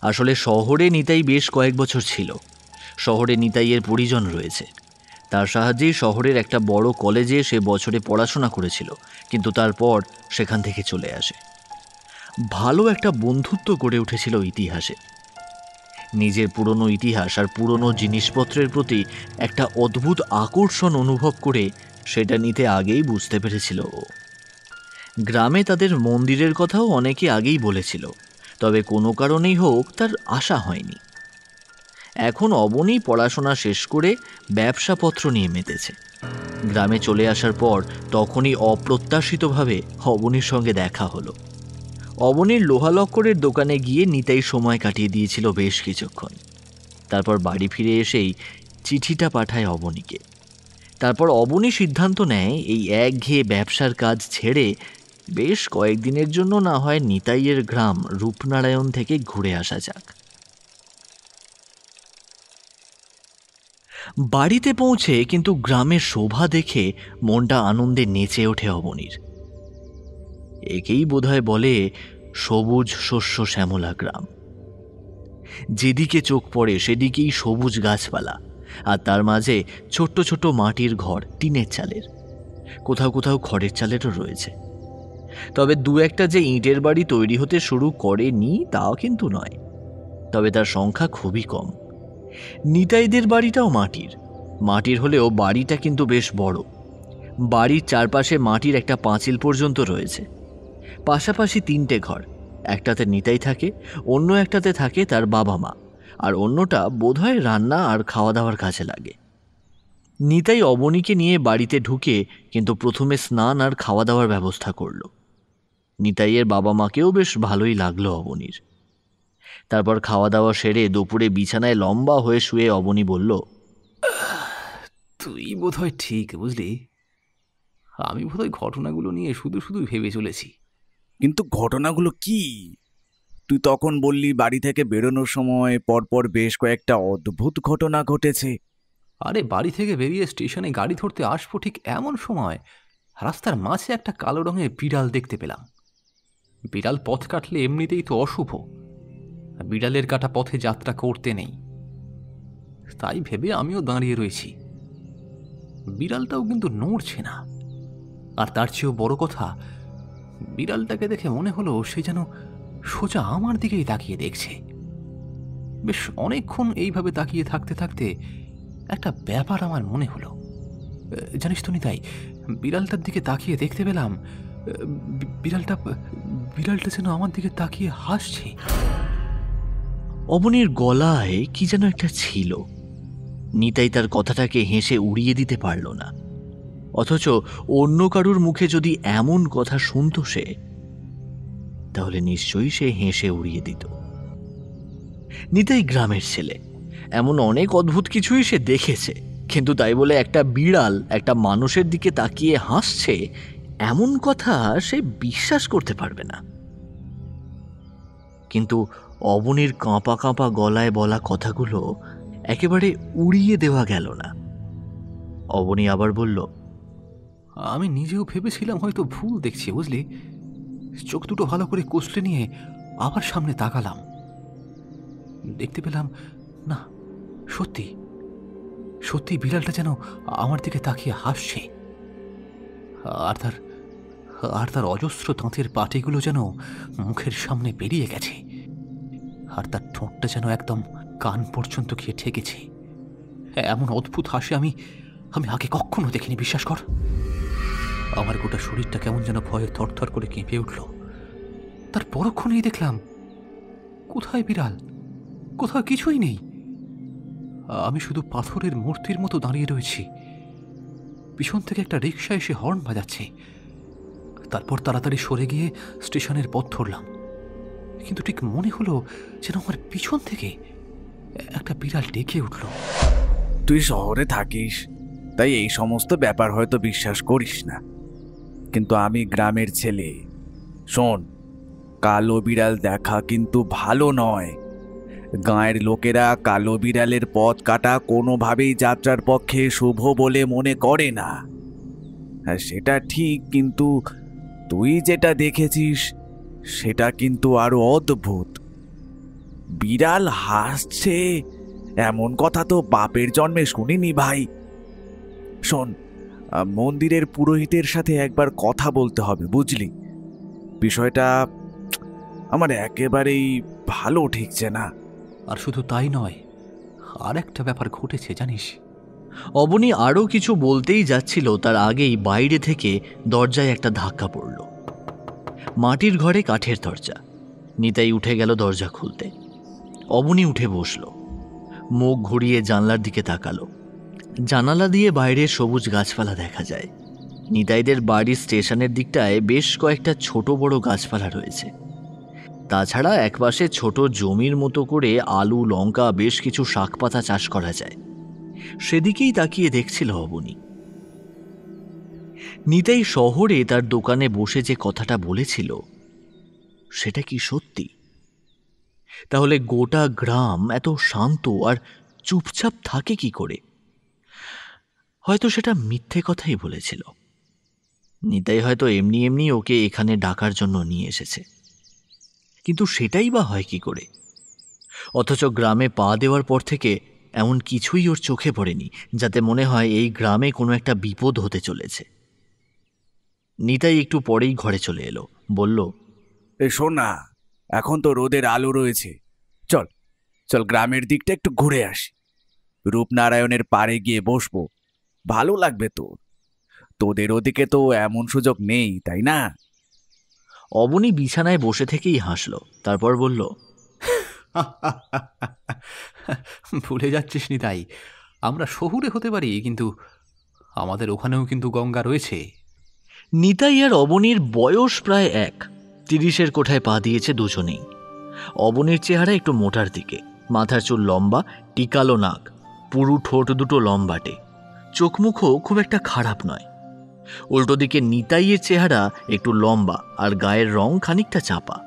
Speaker 4: আসলে শহরে নিতাই বেশ কয়েক বছর ছিল। শহরে নিতাইয়ের পরিজন রয়েছে। তার সাহায্যেই শহরের একটা বড় কলেজে সে বছরে পড়াশোনা করেছিল, কিন্তু তারপর সেখান থেকে চলে আসে। ভালো একটা বন্ধুত্ব গড়ে উঠেছিল ইতিহাসে। নিজের পুরনো ইতিহাস আর পুরনো জিনিসপত্রের প্রতি একটা অদ্ভুত আকর্ষণ অনুভব করে সেটা নিতে আগেই বুঝতে পেরেছিল ও। গ্রামে তাদের মন্দিরের কথাও অনেকে আগেই বলেছিল, তবে কোনো কারণেই হোক তার আশা হয়নি। এখন অবনী পড়াশোনা শেষ করে ব্যবসাপত্র নিয়ে মেতেছে। গ্রামে চলে আসার পর তখনই অপ্রত্যাশিতভাবে অবনীর সঙ্গে দেখা হলো। অবনীর লোহালক্করের দোকানে গিয়ে নিতাই সময় কাটিয়ে দিয়েছিল বেশ কিছুক্ষণ। তারপর বাড়ি ফিরে এসেই চিঠিটা পাঠায় অবনীকে। তারপর অবনী সিদ্ধান্ত নেয় এই একঘেয়ে ব্যবসার কাজ ছেড়ে বেশ কয়েকদিনের জন্য না হয় নিতাইয়ের গ্রাম রূপনারায়ণ থেকে ঘুরে আসা যাক। বাড়িতে পৌঁছে কিন্তু গ্রামের শোভা দেখে মনটা আনন্দে নেচে ওঠে অবনীর। একেই বোধহয় বলে সবুজ শস্য শ্যামলা গ্রাম। যেদিকে চোখ পড়ে সেদিকেই সবুজ গাছপালা, আর তার মাঝে ছোট্ট ছোট্ট মাটির ঘর, টিনের চালের, কোথাও কোথাও খড়ের চালেরও রয়েছে। তবে দু একটা যে ইটের বাড়ি তৈরি হতে শুরু করেনি তাও কিন্তু নয়, তবে তার সংখ্যা খুবই কম। নিতাইদের বাড়িটাও মাটির হলেও বাড়িটা কিন্তু বেশ বড়। বাড়ির চারপাশে মাটির একটা পাঁচিল পর্যন্ত রয়েছে। পাশাপাশি 3টে ঘর, একটাতে নিতাই থাকে, অন্য একটাতে থাকে তার বাবা মা, আর অন্যটা বোধহয় রান্না আর খাওয়া দাওয়ার কাজে লাগে। নিতাই অবনীকে নিয়ে বাড়িতে ঢুকে কিন্তু প্রথমে স্নান আর খাওয়া দাওয়ার ব্যবস্থা করল। নিতাইয়ের বাবা মাকেও বেশ ভালোই লাগলো অবনীর। তারপর খাওয়া দাওয়া সেরে দুপুরে বিছানায় লম্বা হয়ে শুয়ে অবনী বলল,
Speaker 1: তুই বোধহয় ঠিক বুঝলি, আমি বোধহয় ঘটনাগুলো নিয়ে শুধু শুধু ভেবে চলেছি।
Speaker 6: কিন্তু ঘটনাগুলো কি? তুই তখন বললি বাড়ি থেকে বেরোনোর সময় পরপর বেশ কয়েকটা অদ্ভুত ঘটনা ঘটেছে।
Speaker 1: আরে বাড়ি থেকে বেরিয়ে স্টেশনে গাড়ি ধরতে আসবো ঠিক এমন সময় রাস্তার মাঝে একটা কালো রঙের বিড়াল দেখতে পেলাম। বিড়াল পথ কাটলে এমনিতেই তো অশুভ, বিড়ালের কাটা পথে যাত্রা করতে নেই, তাই ভেবে আমিও দাঁড়িয়ে রয়েছি। বিড়ালটাও কিন্তু নড়ছে না, আর তার চেয়েও বড় কথা, বিড়ালটাকে দেখে মনে হলো সে যেন সোজা আমার দিকেই তাকিয়ে দেখছে। বেশ অনেকক্ষণ এইভাবে তাকিয়ে থাকতে থাকতে একটা ব্যাপার আমার মনে হলো। জানিস তো নিতাই, বিড়ালটার দিকে তাকিয়ে দেখতে পেলাম বিড়ালটা যেন আমার দিকে তাকিয়ে হাসছে।
Speaker 4: অবনীর গলায় কি যেন একটা ছিল। নিতাই তার কথাটাকে হেসে উড়িয়ে দিতে পারল না, অথচ অন্য কারুর মুখে যদি এমন কথা শুনত সে, তাহলে নিশ্চয়ই সে হেসে উড়িয়ে দিত। নিতাই গ্রামের ছেলে, এমন অনেক অদ্ভুত কিছুই সে দেখেছে, কিন্তু তাই বলে একটা বিড়াল একটা মানুষের দিকে তাকিয়ে হাসছে এমন কথা সে বিশ্বাস করতে পারবে না। কিন্তু অবনীর কাঁপা কাঁপা গলায় বলা কথাগুলো একেবারে উড়িয়ে দেওয়া গেল না। অবনী আবার বলল,
Speaker 1: আমি নিজেও ভেবেছিলাম হয়তো ভুল দেখছি বুঝলি। চোখ দুটো ভালো করে কষলে নিয়ে আবার সামনে তাকালাম, দেখতে পেলাম না, সত্যি সত্যি বিড়ালটা যেন আমার দিকে তাকিয়ে হাসছে, আর তার অজস্র দাঁতের পাটিগুলো যেন মুখের সামনে বেরিয়ে গেছে, আর তার ঠোঁটটা যেন একদম কান পর্যন্ত গিয়ে ঠেকেছে। এমন অদ্ভুত হাসি আমি আগে কখনো দেখিনি, বিশ্বাস কর। আমার গোটা শরীরটা কেমন যেন ভয়ে থরথর করে কেঁপে উঠল। তার পরক্ষণেই দেখলাম কোথায় বিড়াল, কোথাও কিছুই নেই। আমি শুধু পাথরের মূর্তির মতো দাঁড়িয়ে রয়েছি। পিছন থেকে একটা রিকশা এসে হর্ন বাজাচ্ছে। তারপর তাড়াতাড়ি সরে গিয়ে স্টেশনের পথ ধরলাম, কিন্তু ঠিক মনে হলো যেন আমার পিছন থেকে একটা বিড়াল ডেকে উঠল।
Speaker 6: তুই শহরে থাকিস, তাই এই সমস্ত ব্যাপার হয়তো বিশ্বাস করিস না, কিন্তু আমি গ্রামের ছেলে। শোন, কালো বিড়াল দেখা কিন্তু ভালো নয়। গাঁয়ের লোকেরা কালো বিড়ালের পথ কাটা কোনোভাবেই যাত্রার পক্ষে শুভ বলে মনে করে না। হ্যাঁ, সেটা ঠিক, কিন্তু তুই যেটা দেখেছিস সেটা কিন্তু আরো অদ্ভুত। বিড়াল হাসছে এমন কথা তো বাপের জন্মে শুনিনি ভাই। শোন, মন্দিরের পুরোহিতের সাথে একবার কথা বলতে হবে, বুঝলি? বিষয়টা আমার একেবারেই ভালো ঠেকছে না।
Speaker 1: আর শুধু তাই নয়, আর একটা ব্যাপার ঘটেছে জানিস।
Speaker 4: অবনী আরও কিছু বলতেই যাচ্ছিল, তার আগেই বাইরে থেকে দরজায় একটা ধাক্কা পড়ল। মাটির ঘরে কাঠের দরজা। নিতাই উঠে গেল দরজা খুলতে। অবনী উঠে বসল, মুখ ঘুরিয়ে জানলার দিকে তাকালো। জানালা দিয়ে বাইরের সবুজ গাছপালা দেখা যায়। নিতাইদের বাড়ির স্টেশনের দিকটায় বেশ কয়েকটা ছোট বড় গাছপালা রয়েছে। তাছাড়া একপাশে ছোট জমির মতো করে আলু, লঙ্কা, বেশ কিছু শাকপাতা চাষ করা যায়। সেদিকেই তাকিয়ে দেখছিল অবনী। নিতাই শহরে তার দোকানে বসে যে কথাটা বলেছিল সেটা কি সত্যি? তাহলে গোটা গ্রাম এত শান্ত আর চুপচাপ থাকে কি করে? হয়তো সেটা মিথ্যে কথাই বলেছিল। নিতাই হয়তো এমনি এমনি ওকে এখানে ডাকার জন্য নিয়ে এসেছে। কিন্তু সেটাই বা হয় কি করে? অথচ গ্রামে পা দেওয়ার পর থেকে এমন কিছুই ওর চোখে পড়েনি যাতে মনে হয় এই গ্রামে কোনো একটা বিপদ হতে চলেছে। নিতাই একটু পরেই ঘরে চলে এলো, বলল,
Speaker 6: শোন না, এখন তো রোদের আলো রয়েছে, চল চল গ্রামের দিকটা একটু ঘুরে আসি। রূপনারায়ণের পাড়ে গিয়ে বসবো, ভালো লাগবে তোর। তোদের ওদিকে তো এমন সুযোগ নেই, তাই না?
Speaker 4: অবনী বিছানায় বসে থেকেই হাসল, তারপর বলল,
Speaker 1: ভুলে যাচ্ছিস নিতাই, আমরা শহুরে হতে পারি, কিন্তু আমাদের ওখানেও কিন্তু গঙ্গা রয়েছে।
Speaker 4: নিতাই আর অবনীর বয়স প্রায় এক। 30-এর কোঠায় পা দিয়েছে দুজনেই। অবনীর চেহারা একটু মোটার দিকে, মাথার চুল লম্বা, টিকালো নাক, পুরু ঠোঁট দুটো লম্বাটে, চোখ মুখও খুব একটা খারাপ নয়। উল্টো দিকে নিতাইয়ের চেহারা একটু লম্বা আর গায়ের রং খানিকটা চাপা,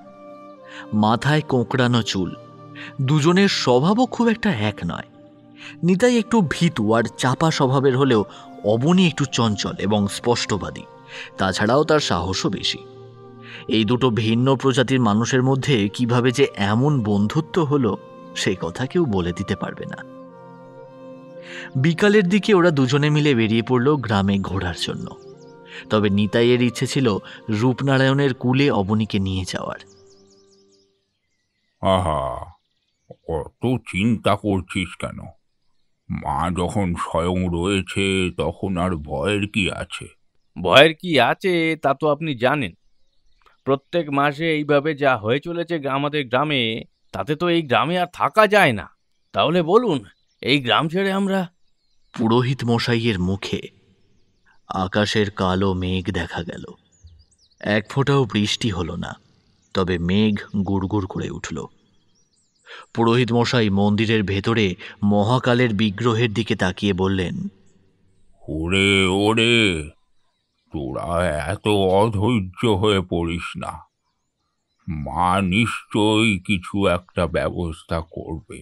Speaker 4: মাথায় কোঁকড়ানো চুল। দুজনের স্বভাবও খুব একটা এক নয়। নিতাই একটু ভীতু আর চাপা স্বভাবের হলেও অবনী একটু চঞ্চল এবং স্পষ্টবাদী। তাছাড়াও তার সাহসও বেশি। এই দুটো ভিন্ন প্রজাতির মানুষের মধ্যে কিভাবে যে এমন বন্ধুত্ব হলো সেই কথা কেউ বলে দিতে পারবে না। বিকালের দিকে ওরা দুজনে মিলে বেরিয়ে পড়ল গ্রামে ঘোরার জন্য। তবে নিতাইয়ের ইচ্ছে ছিল রূপনারায়ণের কুলে অবনীকে নিয়ে যাওয়ার।
Speaker 8: আহা, অত চিন্তা করছিস কেন? মা যখন স্বয়ং রয়েছে তখন আর ভয়ের কি আছে?
Speaker 2: ভয়ের কি আছে তা তো আপনি জানেন। প্রত্যেক মাসে এইভাবে যা হয়ে চলেছে আমাদের গ্রামে, তাতে তো এই গ্রামে আর থাকা যায় না। তাহলে বলুন, এই গ্রাম ছেড়ে আমরা...
Speaker 4: পুরোহিত মশাইয়ের মুখে আকাশের কালো মেঘ দেখা গেল। এক ফোঁটাও বৃষ্টি হলো না, তবে মেঘ গুড়গুড় করে উঠল। পুরোহিত মশাই মন্দিরের ভেতরে মহাকালের বিগ্রহের দিকে তাকিয়ে বললেন,
Speaker 8: ওরে ওরে, তোরা এত অধৈর্য হয়ে পড়িস না। মা নিশ্চয়ই কিছু একটা ব্যবস্থা করবে।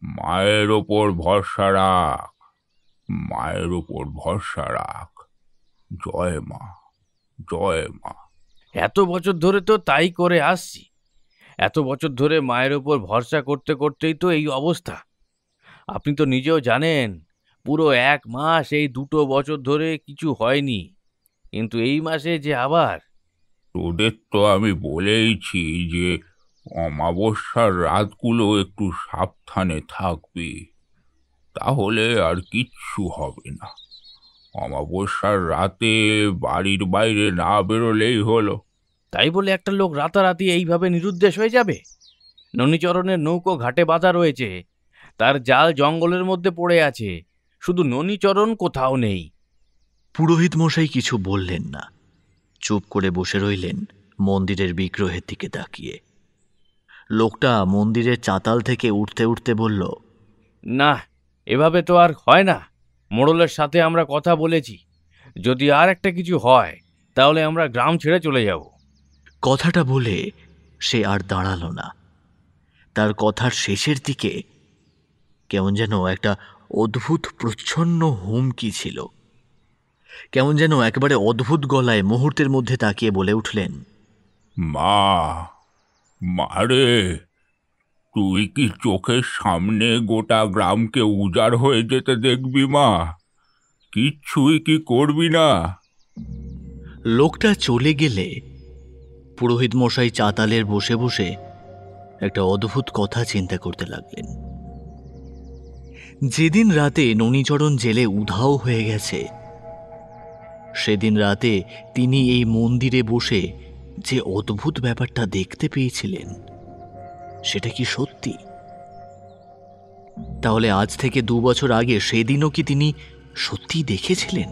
Speaker 8: মায়ের ওপর ভরসা রাখ, মায়ের ওপর ভরসা রাখ। জয় মা, জয় মা।
Speaker 2: এত বছর ধরে তো তাই করে আসছি। এত বছর ধরে মায়ের ওপর ভরসা করতে করতেই তো এই অবস্থা। আপনি তো নিজেও জানেন, পুরো 1 মাস এই 2 বছর ধরে কিছু হয়নি, কিন্তু এই মাসে যে আবার...
Speaker 8: তোদের তো আমি বলেইছি যে অমাবস্যার রাতগুলো একটু সাবধানে থাকবি, তাহলে আর কিচ্ছু হবে না। অমাবস্যার রাতে বাড়ির বাইরে না বেরোলেই হলো।
Speaker 2: তাই বলে একটা লোক রাতারাতি এইভাবে নিরুদ্দেশ হয়ে যাবে? ননীচরণের নৌকো ঘাটে বাঁধা রয়েছে, তার জাল জঙ্গলের মধ্যে পড়ে আছে, শুধু ননীচরণ কোথাও নেই।
Speaker 4: পুরোহিত মশাই কিছু বললেন না, চুপ করে বসে রইলেন মন্দিরের বিগ্রহের দিকে তাকিয়ে। লোকটা মন্দিরের চাতাল থেকে উঠতে উঠতে বলল,
Speaker 2: না, এভাবে তো আর হয় না। মোড়লের সাথে আমরা কথা বলেছি, যদি আর একটা কিছু হয় তাহলে আমরা গ্রাম ছেড়ে চলে যাব।
Speaker 4: কথাটা বলে সে আর দাঁড়ালো না। তার কথার শেষের দিকে কেমন যেন একটা অদ্ভুত প্রচ্ছন্ন হুমকি ছিল। কেমন যেন একেবারে অদ্ভুত গলায় মুহূর্তের মধ্যে তাকিয়ে বলে উঠলেন,
Speaker 8: মা, মারে, তুই কি চোখের সামনে গোটা গ্রামকে উজাড় হয়ে যেতে দেখবি মা? কিচ্ছুই কি করবি না?
Speaker 4: লোকটা চলে গেলে পুরোহিত মশাই চাতালের বসে বসে একটা অদ্ভুত কথা চিন্তা করতে লাগলেন। যেদিন রাতে ননীচরণ জেলে উধাও হয়ে গেছে, সেদিন রাতে তিনি এই মন্দিরে বসে যে অদ্ভুত ব্যাপারটা দেখতে পেয়েছিলেন, সেটা কি সত্যি? তাহলে আজ থেকে 2 বছর আগে সেদিনও কি তিনি সত্যি দেখেছিলেন,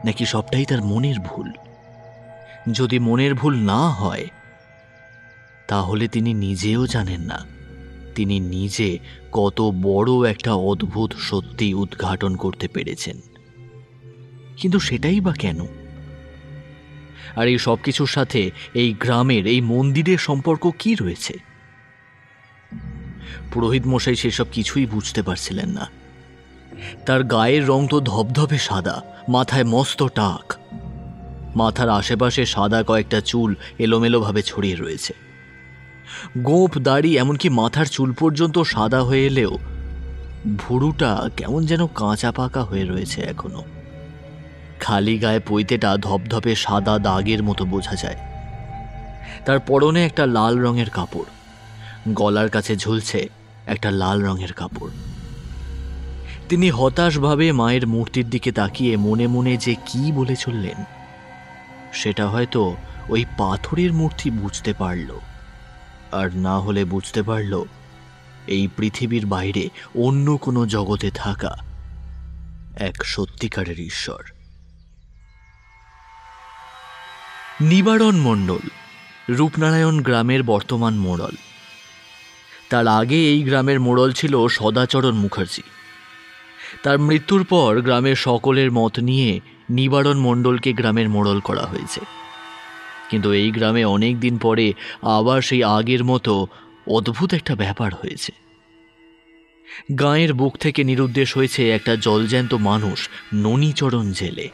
Speaker 4: নাকি সবটাই তার মনের ভুল? যদি মনের ভুল না হয়, তাহলে তিনি নিজেও জানেন না তিনি নিজে কত বড় একটা অদ্ভুত সত্যি উদ্ঘাটন করতে পেরেছেন। কিন্তু সেটাই বা কেন? আর এই সব কিছুর সাথে এই গ্রামের, এই মন্দিরের সম্পর্ক কি রয়েছে? পুরোহিত মশাই সেসব কিছুই বুঝতে পারছিলেন না। তার গায়ের রং তো ধবধবে সাদা, মাথায় মস্ত টাক, মাথার আশেপাশে সাদা কয়েকটা চুল এলোমেলোভাবে ছড়িয়ে রয়েছে। গোঁফ, দাড়ি, এমনকি মাথার চুল পর্যন্ত সাদা হয়ে এলেও ভুরুটা কেমন যেন কাঁচা পাকা হয়ে রয়েছে এখনো। খালি গায়ে পৈতেটা ধপধপে সাদা দাগের মতো বোঝা যায়। তার পরনে একটা লাল রঙের কাপড়, গলার কাছে ঝুলছে একটা লাল রঙের কাপড়। তিনি হতাশভাবে মায়ের মূর্তির দিকে তাকিয়ে মনে মনে যে কি বলে চললেন, সেটা হয়তো ওই পাথরের মূর্তি বুঝতে পারল, আর না হলে বুঝতে পারল এই পৃথিবীর বাইরে অন্য কোনো জগতে থাকা এক সত্যিকারের ঈশ্বর। নিবারণ মণ্ডল রূপনারায়ণ গ্রামের বর্তমান মোড়ল। তার আগে এই গ্রামের মোড়ল ছিল সদাচরণ মুখার্জি। তার মৃত্যুর পর গ্রামের সকলের মত নিয়ে নিবারণ মণ্ডলকে গ্রামের মোড়ল করা হয়েছে। কিন্তু এই গ্রামে অনেক দিন পরে আবার সেই আগের মতো অদ্ভুত একটা ব্যাপার হয়েছে। গাঁয়ের বুক থেকে নিরুদ্দেশ হয়েছে একটা জলজ্যান্ত মানুষ, ননীচরণ জেলে।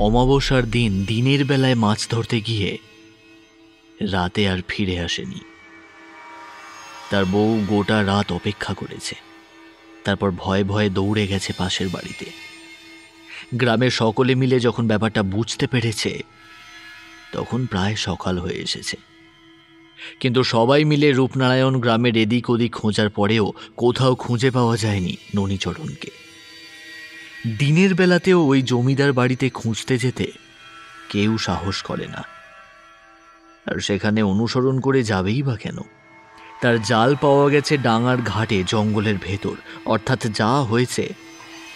Speaker 4: অমাবস্যার দিন দিনের বেলায় মাছ ধরতে গিয়ে রাতে আর ফিরে আসেনি। তার বউ গোটা রাত অপেক্ষা করেছে, তারপর ভয়ে ভয়ে দৌড়ে গেছে পাশের বাড়িতে। গ্রামের সকলে মিলে যখন ব্যাপারটা বুঝতে পেরেছে, তখন প্রায় সকাল হয়ে এসেছে। কিন্তু সবাই মিলে রূপনারায়ণ গ্রামের এদিক ওদিক খোঁজার পরেও কোথাও খুঁজে পাওয়া যায়নি ননীচরণকে। দিনের বেলাতেও ওই জমিদার বাড়িতে খুঁজতে যেতে কেউ সাহস করে না, আর সেখানে অনুসরণ করে যাবেই বা কেন? তার জাল পাওয়া গেছে ডাঙার ঘাটে, জঙ্গলের ভেতর। অর্থাৎ যা হয়েছে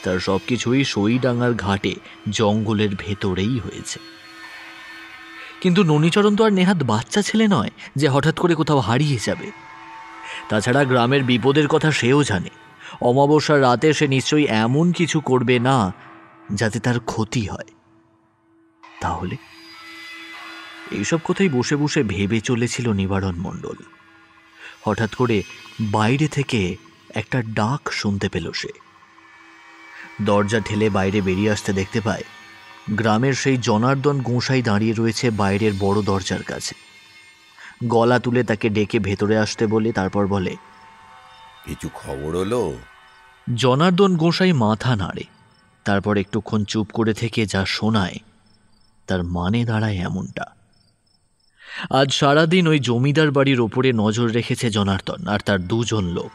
Speaker 4: তার সবকিছুই সইডাঙ্গার ঘাটে, জঙ্গলের ভেতরেই হয়েছে। কিন্তু ননীচরণ তো আর নেহাত বাচ্চা ছেলে নয় যে হঠাৎ করে কোথাও হারিয়ে যাবে। তাছাড়া গ্রামের বিপদের কথা সেও জানে। অমাবস্যার রাতে সে নিশ্চয়ই এমন কিছু করবে না যাতে তার ক্ষতি হয়। তাহলে এইসব কথাই বসে বসে ভেবে চলেছিল নিবারণ মণ্ডল। হঠাৎ করে বাইরে থেকে একটা ডাক শুনতে পেল সে। দরজা ঠেলে বাইরে বেরিয়ে আসতে দেখতে পায় গ্রামের সেই জনার্দন গোঁসাই দাঁড়িয়ে রয়েছে বাইরের বড় দরজার কাছে। গলা তুলে তাকে ডেকে ভেতরে আসতে বলে তারপর বলে,
Speaker 9: কিছু খবর হলো?
Speaker 4: জনার্দন গোঁসাই মাথা নাড়ে, তারপর একটুক্ষণ চুপ করে থেকে যা শোনায় তার মানে দাঁড়ায় এমনটা। আজ সারাদিন ওই জমিদার বাড়ির ওপরে নজর রেখেছে জনার্দন আর তার 2 জন লোক।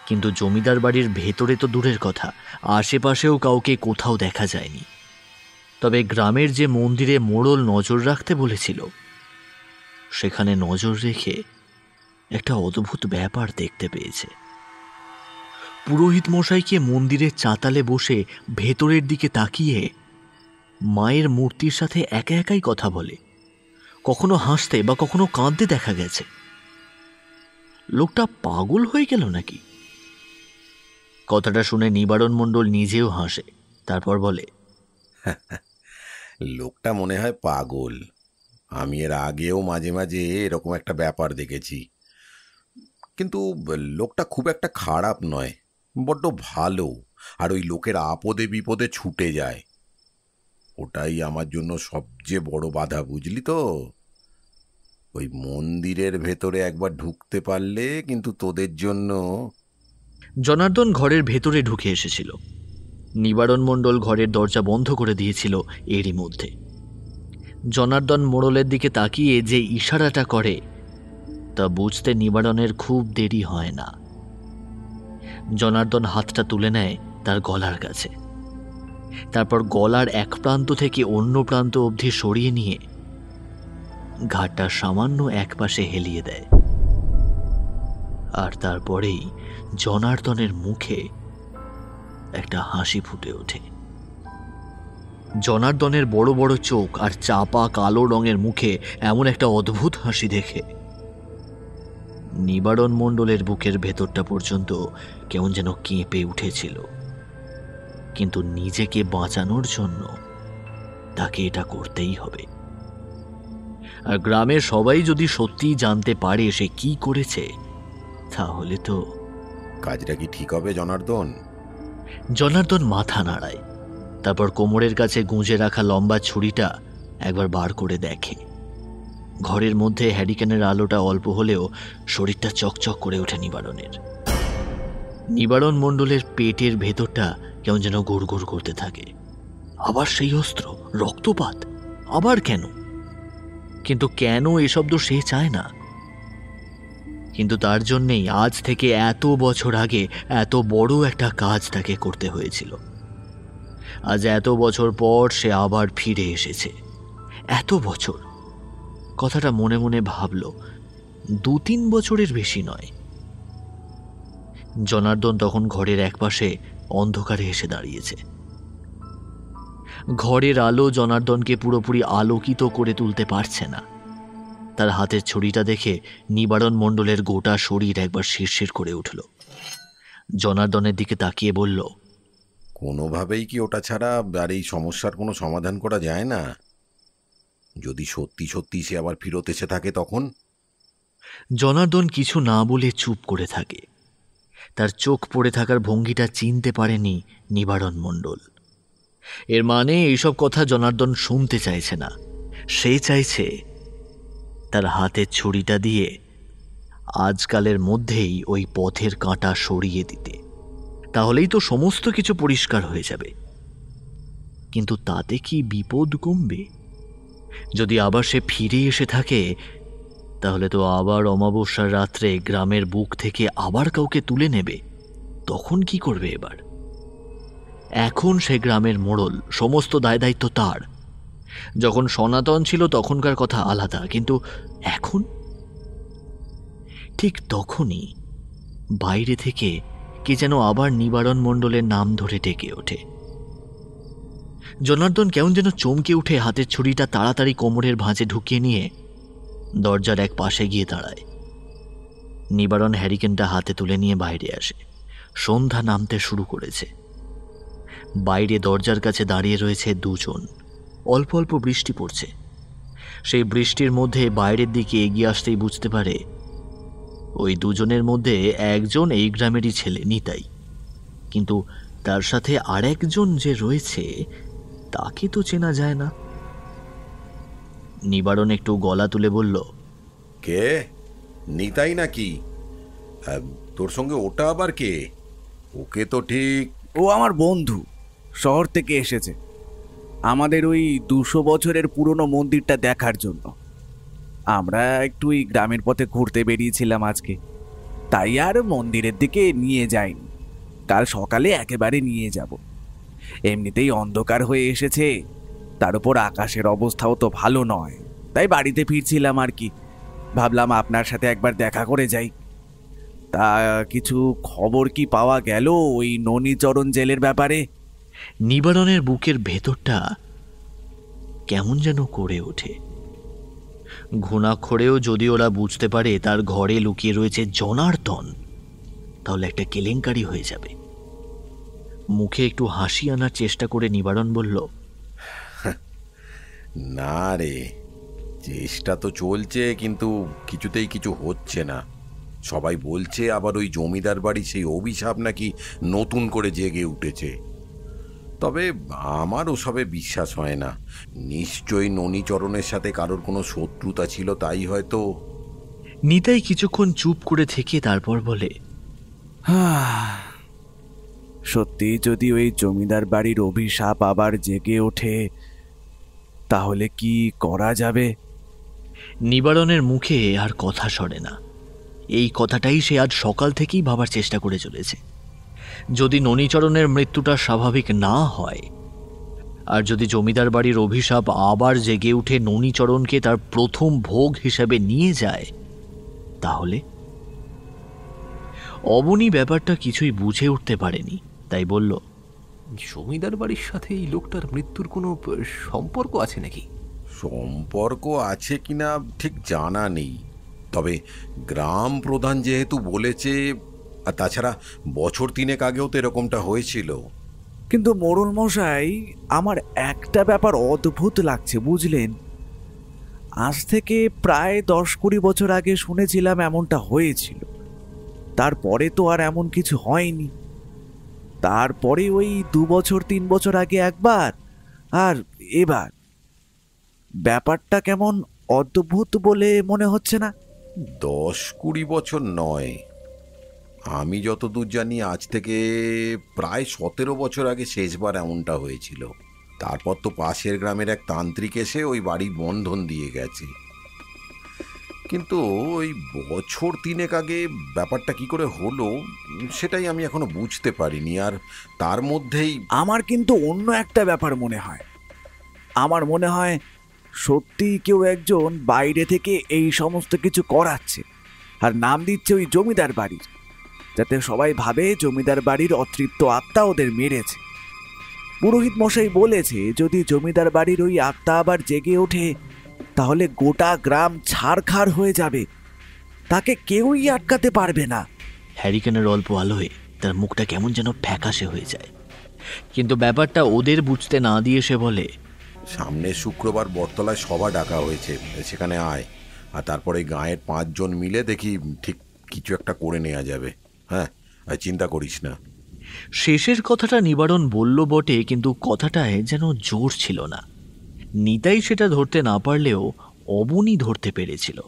Speaker 4: কিন্তু জমিদার বাড়ির ভেতরে তো দূরের কথা, আশেপাশেও কাউকে কোথাও দেখা যায়নি। তবে গ্রামের যে মন্দিরে মোড়ল নজর রাখতে বলেছিল, সেখানে নজর রেখে একটা অদ্ভুত ব্যাপার দেখতে পেয়েছে। পুরোহিত মশাইকে মন্দিরের চাতালে বসে ভেতরের দিকে তাকিয়ে মায়ের মূর্তির সাথে একা একাই কথা বলে, কখনো হাসতে বা কখনো কাঁদতে দেখা গেছে। লোকটা পাগল হয়ে গেল নাকি? কথাটা শুনে নিবারণ মণ্ডল নিজেও হাসে, তারপর বলে,
Speaker 9: লোকটা মনে হয় পাগল। আমি এর আগেও মাঝে মাঝে এরকম একটা ব্যাপার দেখেছি। কিন্তু লোকটা খুব একটা খারাপ নয়, বড্ড ভালো, আর ওই লোকের আপদে বিপদে ছুটে যায়। ওটাই আমার জন্য সবচেয়ে বড় বাধা, বুঝলি তো? ওই মন্দিরের ভেতরে একবার ঢুকতে পারলে কিন্তু তোদের জন্য।
Speaker 4: জনার্দন ঘরের ভেতরে ঢুকে এসেছিল। নিবারণ মণ্ডল ঘরের দরজা বন্ধ করে দিয়েছিল এরই মধ্যে। জনার্দন মোড়লের দিকে তাকিয়ে যে ইশারাটা করে তা বুঝতে নিবারণের খুব দেরি হয় না। জনার্দন হাতটা তুলে নেয় তার গলার কাছে, তারপর গলার এক প্রান্ত থেকে অন্য প্রান্ত অবধি সরিয়ে নিয়ে ঘাটটা সামান্য একপাশে হেলিয়ে দেয়। আর তারপরেই জনার্দনের মুখে একটা হাসি ফুটে ওঠে। জনার্দনের বড় বড় চোখ আর চাপা কালো রঙের মুখে এমন একটা অদ্ভুত হাসি দেখে নিবারণ মণ্ডলের বুকের ভেতরটা পর্যন্ত কেমন যেন কেঁপে উঠেছিল। কিন্তু নিজেকে বাঁচানোর জন্য তাকে এটা করতেই হবে। আর গ্রামের সবাই যদি সত্যিই জানতে পারে সে কি করেছে, তাহলে তো
Speaker 9: কাজটা কি ঠিক হবে জনার্দন?
Speaker 4: জনার্দন মাথা নাড়ায়, তারপর কোমরের কাছে গুঁজে রাখা লম্বা ছুরিটা একবার বার করে দেখে। ঘরের মধ্যে হ্যারিকেনের আলোটা অল্প হলেও শরীরটা চকচক করে ওঠে নিবারণের। নিবারণ মণ্ডলের পেটের ভেতরটা কেমন যেন গুড়গুড় করতে থাকে। আবার সেই অস্ত্র, রক্তপাত, আবার কেন? কিন্তু কেন এসব তো সে চায় না। কিন্তু তার জন্যেই আজ থেকে এত বছর আগে এত বড় একটা কাজ তাকে করতে হয়েছিল। আজ এত বছর পর সে আবার ফিরে এসেছে। এত বছর, কথাটা মনে মনে ভাবল, 2-3 বছরের বেশি নয়। জনার্দন তখন ঘরের একপাশে অন্ধকারে এসে দাঁড়িয়েছে। ঘরের আলো জনার্দনকে পুরোপুরি আলোকিত করে তুলতে পারছে না। তার হাতের ছড়িটা দেখে নিবারণ মণ্ডলের গোটা শরীর একবার শিরশির করে উঠল। জনার্দনের দিকে তাকিয়ে বলল,
Speaker 9: কোনোভাবেই কি ওটা ছাড়া আর এই সমস্যার কোনো সমাধান করা যায় না? যদি সত্যি সত্যি সে আবার ফিরত এসে থাকে তখন?
Speaker 4: জনার্দন কিছু না বলে চুপ করে থাকে। তার চোখ পড়ে থাকার ভঙ্গিটা চিনতে পারেনি নিবারণ মণ্ডল। এর মানে এইসব কথা জনার্দন শুনতে চাইছে না। সে চাইছে তার হাতের ছুরিটা দিয়ে আজকালের মধ্যেই ওই পথের কাঁটা সরিয়ে দিতে। তাহলেই তো সমস্ত কিছু পরিষ্কার হয়ে যাবে। কিন্তু তাতে কি বিপদ কমবে? যদি আবার সে ফিরে এসে থাকে, তাহলে তো আবার অমাবস্যার রাত্রে গ্রামের বুক থেকে আবার কাউকে তুলে নেবে। তখন কি করবে এবার? এখন সে গ্রামের মোড়ল, সমস্ত দায় দায়িত্ব তার। যখন সনাতন ছিল তখনকার কথা আলাদা, কিন্তু এখন? ঠিক তখনই বাইরে থেকে কে যেন আবার নিবারণ মণ্ডলের নাম ধরে ডেকে ওঠে। জনার্দন কেমন যেন চমকে উঠে হাতের ছুরিটা তাড়াতাড়ি কোমরের ভাঁজে ঢুকিয়ে নিয়ে দরজার এক পাশে গিয়ে দাঁড়ায়। নিবারণ হ্যারিকেনটা হাতে তুলে নিয়ে বাইরে আসে। সন্ধ্যা নামতে শুরু করেছে। বাইরে দরজার কাছে দাঁড়িয়ে রয়েছে দুজন। অল্প অল্প বৃষ্টি পড়ছে। সেই বৃষ্টির মধ্যে বাইরের দিকে এগিয়ে আসতেই বুঝতে পারে ওই দুজনের মধ্যে একজন এই গ্রামেরই ছেলে, নিতাই। কিন্তু তার সাথে আরেকজন যে রয়েছে তাকে তো চেনা যায় না। নিবারণ একটু গলা তুলে বলল,
Speaker 9: কে? নিতাই নাকি? তোর সঙ্গে ওটা আবার কে? ওকে তো ঠিক।
Speaker 6: ও আমার বন্ধু, শহর থেকে এসেছে আমাদের ওই 200 বছরের পুরনো মন্দিরটা দেখার জন্য। আমরা একটু ওই গ্রামের পথে ঘুরতে বেরিয়েছিলাম আজকে, তাই আর মন্দিরের দিকে নিয়ে যাইনি। কাল সকালে একেবারে নিয়ে যাব। এমনিতেই অন্ধকার হয়ে এসেছে, তার উপর আকাশের অবস্থাও তো ভালো নয়, তাই বাড়িতে ফিরছিলাম আর কি। ভাবলাম আপনার সাথে একবার দেখা করে যাই। তা কিছু খবর কি পাওয়া গেল ওই ননীচরণ জেলের ব্যাপারে?
Speaker 4: নিবারণের বুকের ভেতরটা কেমন যেন করে ওঠে। ঘুণাক্ষরেও যদি ওরা বুঝতে পারে তার ঘরে লুকিয়ে রয়েছে জনার্দন, তাহলে একটা কেলেঙ্কারি হয়ে যাবে। মুখে একটু হাসি আনার চেষ্টা করে নিবারণ বলল,
Speaker 9: না রে, চেষ্টা তো চলছে, কিন্তু কিছুতেই কিছু হচ্ছে না। সবাই বলছে আবার ওই জমিদার বাড়ি সেই অভিশাপ নাকি নতুন করে জেগে উঠেছে। তবে আমার ওসবে বিশ্বাস হয় না। নিশ্চয়ই ননীচরণের সাথে কারোর কোনো শত্রুতা ছিল, তাই হয়তো।
Speaker 4: নিতাই কিছুক্ষণ চুপ করে থেকে তারপর বলে,
Speaker 6: সত্যি যদি ওই জমিদার বাড়ির অভিশাপ আবার জেগে ওঠে, তাহলে কি করা যাবে?
Speaker 4: নিবারণের মুখে আর কথা সরে না। এই কথাটাই সে আজ সকাল থেকেই ভাবার চেষ্টা করে চলেছে। যদি ননীচরণের মৃত্যুটা স্বাভাবিক না হয়, আর যদি জমিদার বাড়ির অভিশাপ আবার জেগে উঠে ননীচরণকে তার প্রথম ভোগ হিসাবে নিয়ে যায়, তাহলে অবনী ব্যাপারটা কিছুই বুঝে উঠতে পারেনি, তাই বলল,
Speaker 1: জমিদার বাড়ির সাথে এই লোকটার মৃত্যুর কোনো সম্পর্ক আছে নাকি?
Speaker 9: সম্পর্ক আছে কিনা ঠিক জানা নেই, তবে গ্রাম প্রধান যেহেতু বলেছে, আর তাছাড়া বছর 3 আগেও তো এরকমটা হয়েছিল।
Speaker 6: কিন্তু মোড়ল মশাই, আমার একটা ব্যাপার অদ্ভুত লাগছে, বুঝলেন? আজ থেকে প্রায় 10-20 বছর আগে শুনেছিলাম এমনটা হয়েছিল, তারপরে তো আর এমন কিছু হয়নি। তারপরে ওই 2-3 বছর আগে একবার, আর এবার। ব্যাপারটা কেমন অদ্ভুত বলে মনে হচ্ছে না?
Speaker 9: 10-20 বছর নয়, আমি যতদূর জানি আজ থেকে প্রায় 17 বছর আগে শেষবার এমনটা হয়েছিল। তারপর তো পাশের গ্রামের এক তান্ত্রিক এসে ওই বাড়ির বন্ধন দিয়ে গেছে। কিন্তু ওই বছর 3 আগে ব্যাপারটা কি করে হলো সেটাই আমি এখনো বুঝতে পারিনি। আর তার মধ্যেই
Speaker 6: আমার কিন্তু অন্য একটা ব্যাপার মনে হয়। আমার মনে হয় সত্যি কেউ একজন বাইরে থেকে এই সমস্ত কিছু করাচ্ছে, আর নাম দিচ্ছে ওই জমিদার বাড়ির, যাতে সবাই ভাবে জমিদার বাড়ির অতৃপ্ত আত্মা ওদের মেরেছে। পুরোহিত মশাই বলেছে, যদি জমিদার বাড়ির ওই আত্মা আবার জেগে ওঠে, তাহলে গোটা গ্রাম ছারখার হয়ে যাবে, তাকে কেউই আটকাতে পারবে না।
Speaker 4: হ্যারিকেনের অল্প আলোয় তার মুখটা কেমন যেন ফ্যাকাশে হয়ে যায়, কিন্তু ব্যাপারটা ওদের বুঝতে না দিয়ে সে বলে,
Speaker 9: সামনের শুক্রবার বটতলায় সভা ডাকা হয়েছে, সেখানে আয়। আর তারপরে গাঁয়ের 5 জন মিলে দেখি ঠিক কিছু একটা করে নেওয়া যাবে। হ্যাঁ, আর চিন্তা করিস না।
Speaker 4: শেষের কথাটা নিবারণ বলল বটে, কিন্তু কথাটায় যেন জোর ছিল না। নিতাই সেটা ধরতে না পারলেও অবনী ধরতে পেরেছিল,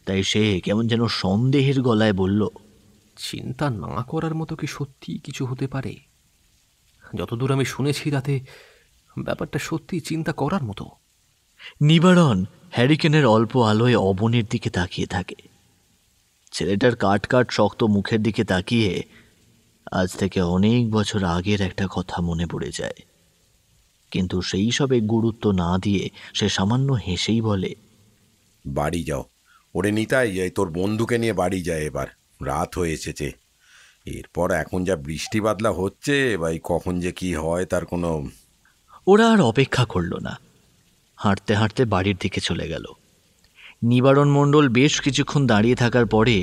Speaker 4: তাই সে কেমন যেন সন্দেহের গলায় বলল,
Speaker 1: চিন্তা না করার মতো কি সত্যি কিছু হতে পারে? যতদূর আমি শুনেছি তাতে ব্যাপারটা সত্যি চিন্তা করার মতো।
Speaker 4: নিবারণ হ্যারিকেনের অল্প আলোয় অবনীর দিকে তাকিয়ে থাকে। ছেলেটার কাট কাট শক্ত মুখের দিকে তাকিয়ে আজ থেকে অনেক বছর আগের একটা কথা মনে পড়ে যায়, কিন্তু সেই সবে গুরুত্ব না দিয়ে সে সামান্য হেসেই বলে,
Speaker 9: বাড়ি যাও। ওরে নিতাই, তোর বন্ধুকে নিয়ে বাড়ি যায়, এবার রাত হয়ে এসেছে। এরপর এখন যা বৃষ্টি বাদলা হচ্ছে, ভাই কখন যে কি হয় তার কোনো।
Speaker 4: ওরা আর অপেক্ষা করল না, হাঁটতে হাঁটতে বাড়ির দিকে চলে গেল। নিবারণ মণ্ডল বেশ কিছুক্ষণ দাঁড়িয়ে থাকার পরে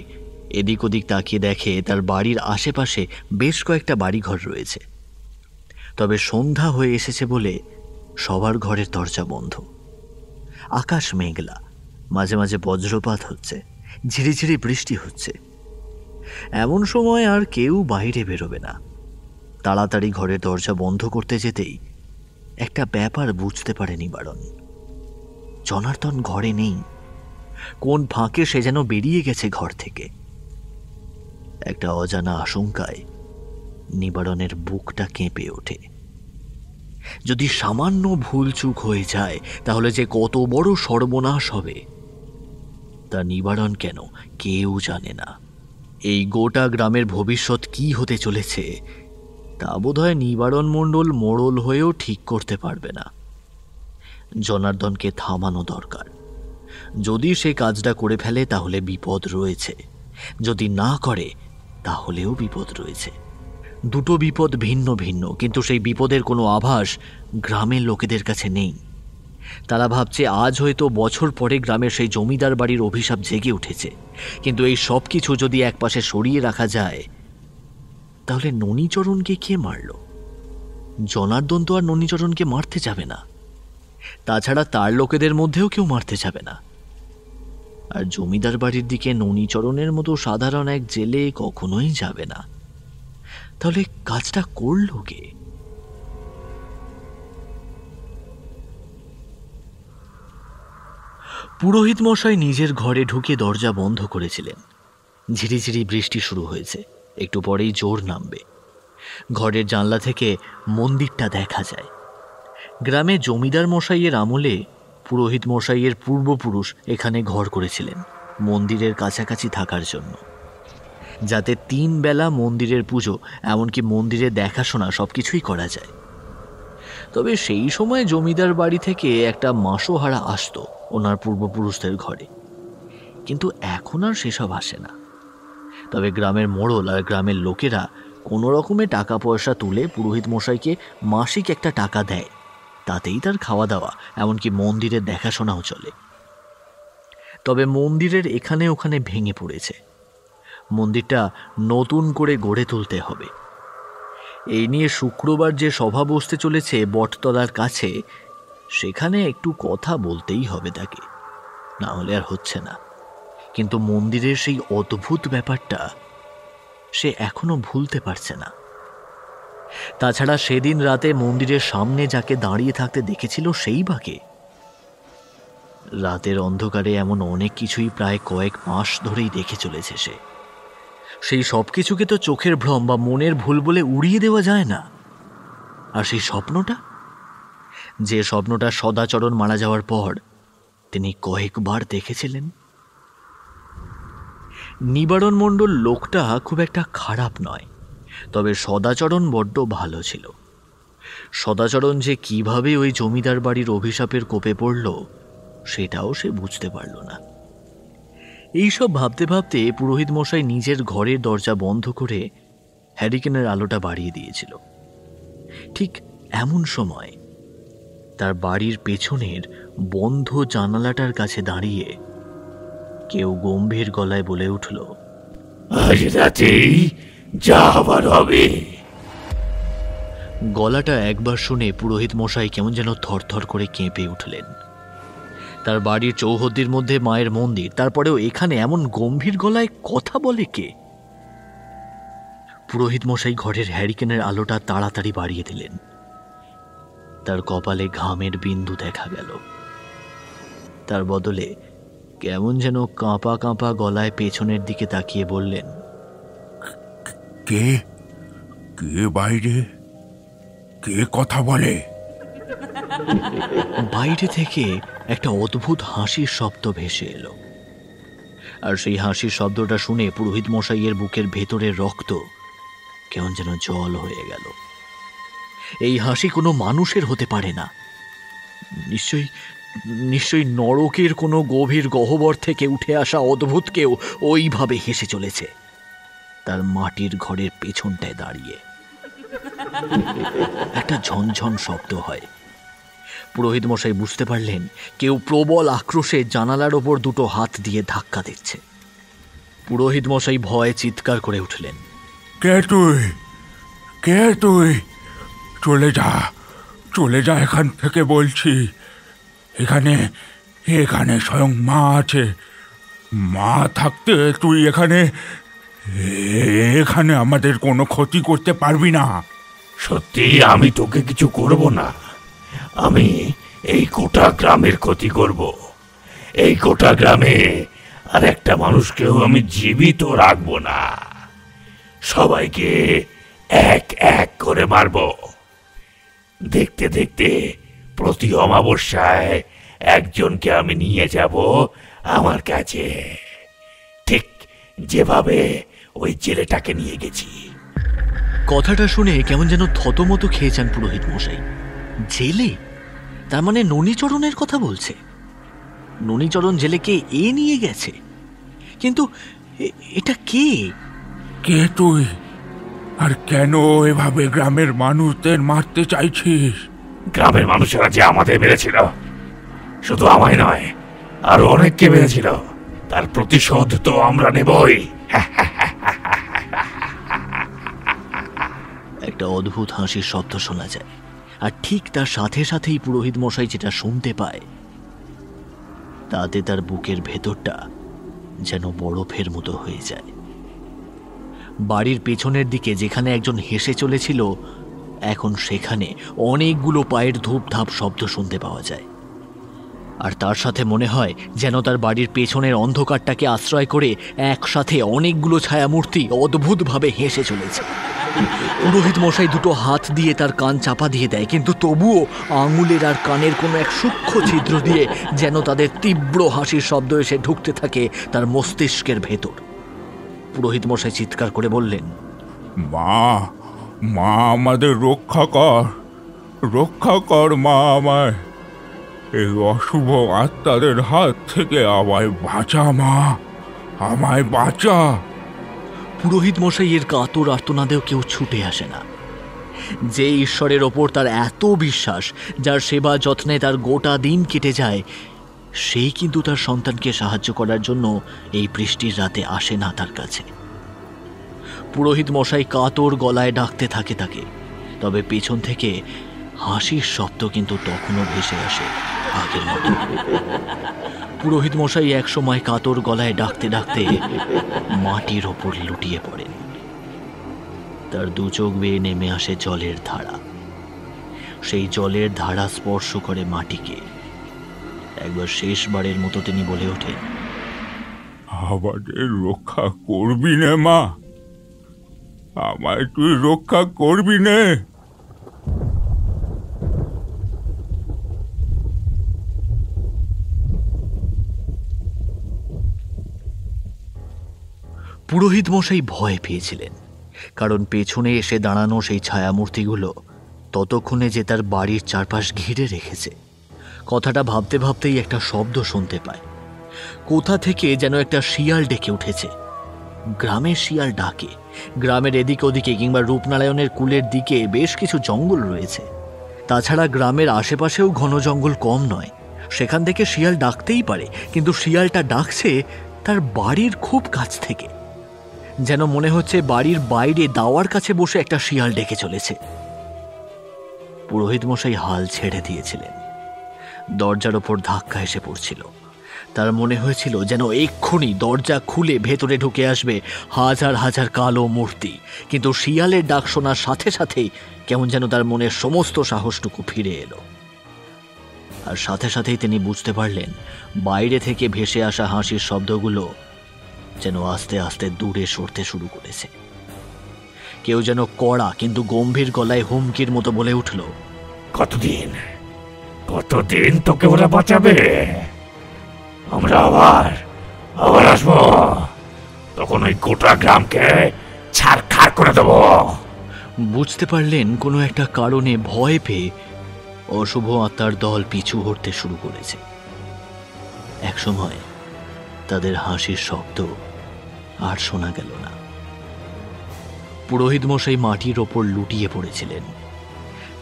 Speaker 4: এদিক ওদিক তাকিয়ে দেখে তার বাড়ির আশেপাশে বেশ কয়েকটা বাড়িঘর রয়েছে, তবে সন্ধ্যা হয়ে এসেছে বলে সবার ঘরের দরজা বন্ধ। আকাশ মেঘলা, মাঝে মাঝে বজ্রপাত হচ্ছে, ঝিরিঝিরি বৃষ্টি হচ্ছে। এমন সময় আর কেউ বাইরে বেরোবে না। তাড়াতাড়ি ঘরের দরজা বন্ধ করতে যেতেই একটা ব্যাপার বুঝতে পারে নিবারণ। জনার্দন ঘরে নেই, কোন ফাঁকে সে যেন বেরিয়ে গেছে ঘর থেকে। একটা অজানা আশঙ্কায় নিবারণের বুকটা কেঁপে ওঠে। যদি সামান্য ভুলচুক হয়ে যায় তাহলে যে কত বড় সর্বনাশ হবে তা নিবারণ কেন কেউ জানে না। এই গোটা গ্রামের ভবিষ্যৎ কি হতে চলেছে তা বোধহয় নিবারণ মণ্ডল মোড়ল হয়েও ঠিক করতে পারবে না। জনার্দনকে থামানো দরকার। যদি সে কাজটা করে ফেলে তাহলে বিপদ রয়েছে, যদি না করে তাহলেও বিপদ রয়েছে। দুটো বিপদ ভিন্ন ভিন্ন, কিন্তু সেই বিপদের কোনো আভাস গ্রামের লোকেদের কাছে নেই। তারা ভাবছে আজ হয়তো বছর পরে গ্রামের সেই জমিদার বাড়ির অভিশাপ জেগে উঠেছে, কিন্তু এই সব কিছু যদি একপাশে সরিয়ে রাখা যায় তাহলে ননীচরণকে কে মারল? জনার্দন তো আর ননীচরণকে মারতে যাবে না, তাছাড়া তার লোকেদের মধ্যেও কেউ মারতে যাবে না। আর জমিদার বাড়ির দিকে ননীচরণের মতো সাধারণ এক জেলে কখনোই যাবে না। তাহলে কাজটা করল কে? পুরোহিত মশাই নিজের ঘরে ঢুকে দরজা বন্ধ করেছিলেন। ঝিরিঝিরি বৃষ্টি শুরু হয়েছে, একটু পরেই জোর নামবে। ঘরের জানলা থেকে মন্দিরটা দেখা যায়। গ্রামে জমিদার মশাইয়ের আমলে পুরোহিত মশাইয়ের পূর্বপুরুষ এখানে ঘর করেছিলেন মন্দিরের কাছাকাছি থাকার জন্য, যাতে 3 বেলা মন্দিরের পুজো এমনকি মন্দিরের দেখাশোনা সবকিছুই করা যায়। তবে সেই সময় জমিদার বাড়ি থেকে একটা মাসোহারা আসতো ওনার পূর্বপুরুষদের ঘরে, কিন্তু এখন আর সেসব আসে না। তবে গ্রামের মোড়ল আর গ্রামের লোকেরা কোনো রকমে টাকা পয়সা তুলে পুরোহিত মশাইকে মাসিক একটা টাকা দেয়, তাতেই তার খাওয়া দাওয়া এমনকি মন্দিরের দেখাশোনাও চলে। তবে মন্দিরের এখানে ওখানে ভেঙে পড়েছে, মন্দিরটা নতুন করে গড়ে তুলতে হবে। এই নিয়ে শুক্রবার যে সভা বসতে চলেছে বটতলার কাছে, সেখানে একটু কথা বলতেই হবে তাকে, না হলে আর হচ্ছে না। কিন্তু মন্দিরের সেই অদ্ভুত ব্যাপারটা সে এখনো ভুলতে পারছে না। তাছাড়া সেদিন রাতে মন্দিরের সামনে যাকে দাঁড়িয়ে থাকতে দেখেছিল সেই বাকে। রাতের অন্ধকারে এমন অনেক কিছুই প্রায় কয়েক মাস ধরেই দেখে চলেছে সে। সেই সব কিছুকে তো চোখের ভ্রম বা মনের ভুল বলে উড়িয়ে দেওয়া যায় না। আর সেই স্বপ্নটা, যে স্বপ্নটা সদাচরণ মারা যাওয়ার পর তিনি কয়েকবার দেখেছিলেন। নিবারণ মণ্ডল লোকটা খুব একটা খারাপ নয়, তবে সদাচরণ বড্ড ভালো ছিল। সদাচরণ যে কিভাবে ওই জমিদার বাড়ির অভিশাপের কোপে পড়ল সেটাও সে বুঝতে পারল না। এইসব ভাবতে ভাবতে পুরোহিত মশাই নিজের ঘরের দরজা বন্ধ করে হ্যারিকেনের আলোটা বাড়িয়ে দিয়েছিল। ঠিক এমন সময় তার বাড়ির পেছনের বন্ধ জানালাটার কাছে দাঁড়িয়ে কেউ গম্ভীর গলায় বলে উঠল,
Speaker 10: আজ রাতেই যা হবার হবে।
Speaker 4: গলাটা একবার শুনে পুরোহিত মশাই কেমন যেন থরথর করে কেঁপে উঠলেন। তার বাড়ির চৌহদ্দির মধ্যে মায়ের মন্দির, তারপরেও এখানে এমন গম্ভীর গলায় কথা বলে কে? পুরোহিত মশাই ঘরের হ্যারিকেনের আলোটা তাড়াতাড়ি বাড়িয়ে দিলেন। তার কপালে ঘামের বিন্দু দেখা গেল। তার বদলে কেমন যেন কাঁপা কাঁপা গলায় পেছনের দিকে তাকিয়ে বললেন,
Speaker 8: কে কে বাইরে? কে কথা বলে?
Speaker 4: বাইরে থেকে একটা অদ্ভুত হাসির শব্দ ভেসে এলো। আর সেই হাসির শব্দটা শুনে পুরোহিত মশাইয়ের বুকের ভেতরের রক্ত কেমন যেন জল হয়ে গেল। এই হাসি কোনো মানুষের হতে পারে না। নিশ্চয়ই নরকের কোনো গভীর গহ্বর থেকে উঠে আসা অদ্ভুত কেউ ওইভাবে হেসে চলেছে তার মাটির ঘরের পেছনটায় দাঁড়িয়ে। একটা ঝনঝন শব্দ হয়। পুরোহিত মশাই বুঝতে পারলেন কেউ প্রবল আক্রোশে জানালার ওপর দুটো হাত দিয়ে ধাক্কা দিচ্ছে। পুরোহিত মশাই ভয়ে চিৎকার করে উঠলেন,
Speaker 8: কে তুই? কে তুই? চলে যা, চলে যা এখান থেকে বলছি। এখানে এখানে স্বয়ং মা আছে। মা থাকতে তুই এখানে এখানে আমাদের কোনো ক্ষতি করতে পারবি না।
Speaker 10: সত্যি আমি তোকে কিছু করব না। আমি এই গোটা গ্রামের ক্ষতি করব। এই গোটা গ্রামে আর একটা মানুষকেও আমি জীবিত রাখবো না। সবাইকে এক এক করে মারব। দেখতে দেখতে প্রতি অমাবস্যায় একজনকে আমি নিয়ে যাব আমার কাছে, ঠিক যেভাবে ওই ছেলেটাকে নিয়ে গেছি।
Speaker 4: কথাটা শুনে কেমন যেন থতমত খেয়েছেন পুরোহিত মশাই। জেলে? তার মানে ননীচরণের কথা বলছে। ননীচরণ জেলেকে এ নিয়ে গেছে, কিন্তু এটা কে?
Speaker 8: কে তুই? আর কেন এভাবে গ্রামের মানুষদের মারতে চাইছিস?
Speaker 10: গ্রামের মানুষেরা যে আমাদের মেরেছিল, শুধু আমায় নয় আরো অনেককে মেরেছিল, তার প্রতিশোধ তো আমরা নেবই।
Speaker 4: একটা অদ্ভুত হাসির শব্দ শোনা যায়, আর ঠিক তার সাথে সাথেই পুরোহিত মশাই যেটা শুনতে পায় তাতে তার বুকের ভেতরটা যেন বরফের মতো হয়ে যায়। বাড়ির পেছনের দিকে যেখানে একজন হেসে চলেছিল, এখন সেখানে অনেকগুলো পায়ের ধূপধাপ শব্দ শুনতে পাওয়া যায়। আর তার সাথে মনে হয় যেন তার বাড়ির পেছনের অন্ধকারটাকে আশ্রয় করে একসাথে অনেকগুলো ছায়ামূর্তি অদ্ভুতভাবে হেসে চলেছে। পুরোহিত মশাই দুটো হাত দিয়ে তার কান চাপা দিয়ে দেয়, কিন্তু তবুও আঙুলের আর কানের কোনো এক সূক্ষ্ম ছিদ্র দিয়ে যেন তাদের তীব্র হাসির শব্দ এসে ঢুকতে থাকে তার মস্তিষ্কের ভেতর। পুরোহিত মশাই চিৎকার করে বললেন,
Speaker 8: মা, মা আমাদের রক্ষা কর, রক্ষা কর মা আমায়, এই অশুভ আত্মাদের হাত থেকে আমায় বাঁচা মা, আমায় বাঁচা।
Speaker 4: পুরোহিত মশাই এর কাতর আর্তনাদেও কেউ ছুটে আসে না। যে ঈশ্বরের ওপর তার এত বিশ্বাস, যার সেবা যত্নে তার গোটা দিন কেটে যায়, সেই কিন্তু তার সন্তানকে সাহায্য করার জন্য এই বৃষ্টির রাতে আসে না তার কাছে। পুরোহিত মশাই কাতর গলায় ডাকতে থাকে তাকে, তবে পেছন থেকে হাসির শব্দ কিন্তু তখনও ভেসে আসে আগের মতো। পুরোহিত মশাই এক সময় কাতর গলায় ডাকতে ডাকতে মাটির ওপর লুটিয়ে পড়েন। তার দু চোখ বেয়ে নেমে আসে জলের ধারা। সেই জলের ধারা স্পর্শ করে মাটিকে। একবার শেষবারের মতো তিনি বলে ওঠেন,
Speaker 8: আমাদের রক্ষা করবি নে মা, আমায় তুই রক্ষা করবি নে।
Speaker 4: পুরোহিত মশাই ভয় পেয়েছিলেন, কারণ পেছনে এসে দাঁড়ানো সেই ছায়ামূর্তিগুলো ততক্ষণে যে তার বাড়ির চারপাশ ঘিরে রেখেছে। কথাটা ভাবতে ভাবতেই একটা শব্দ শুনতে পায়। কোথা থেকে যেন একটা শিয়াল ডেকে উঠেছে। গ্রামের শিয়াল ডাকে। গ্রামের এদিক ওদিকে কিংবা রূপনারায়ণের কুলের দিকে বেশ কিছু জঙ্গল রয়েছে। তাছাড়া গ্রামের আশেপাশেও ঘন জঙ্গল কম নয়। সেখান থেকে শিয়াল ডাকতেই পারে, কিন্তু শিয়ালটা ডাকছে তার বাড়ির খুব কাছ থেকে। যেন মনে হচ্ছে বাড়ির বাইরে দাওয়ার কাছে বসে একটা শিয়াল ডেকে চলেছে। পুরোহিত মশাই হাল ছেড়ে দিয়েছিলেন। দরজার ওপর ধাক্কা এসে পড়ছিল। তার মনে হয়েছিল যেন এক্ষুনি দরজা খুলে ভেতরে ঢুকে আসবে হাজার হাজার কালো মূর্তি, কিন্তু শিয়ালের ডাক শোনার সাথে সাথেই কেমন যেন তার মনের সমস্ত সাহসটুকু ফিরে এলো। আর সাথে সাথেই তিনি বুঝতে পারলেন বাইরে থেকে ভেসে আসা হাসির শব্দগুলো যেন আস্তে আস্তে দূরে সরতে শুরু করেছে। কেউ যেন কড়া কিন্তু গম্ভীর গলায় হুমকির মতো বলে উঠল,
Speaker 10: কতদিন কতদিন তোকে ওরা বাঁচাবে? আমরা আবার আসবো, তখন ওই গোটা গ্রামকে ছারখার করে দেব।
Speaker 4: বুঝতে পারলেন কোনো একটা কারণে ভয় পেয়ে অশুভ আত্মার দল পিছু হটতে শুরু করেছে। একসময় তাদের হাসির শব্দ আর শোনা গেল না। পুরোহিত মশাই মাটির ওপর লুটিয়ে পড়েছিলেন।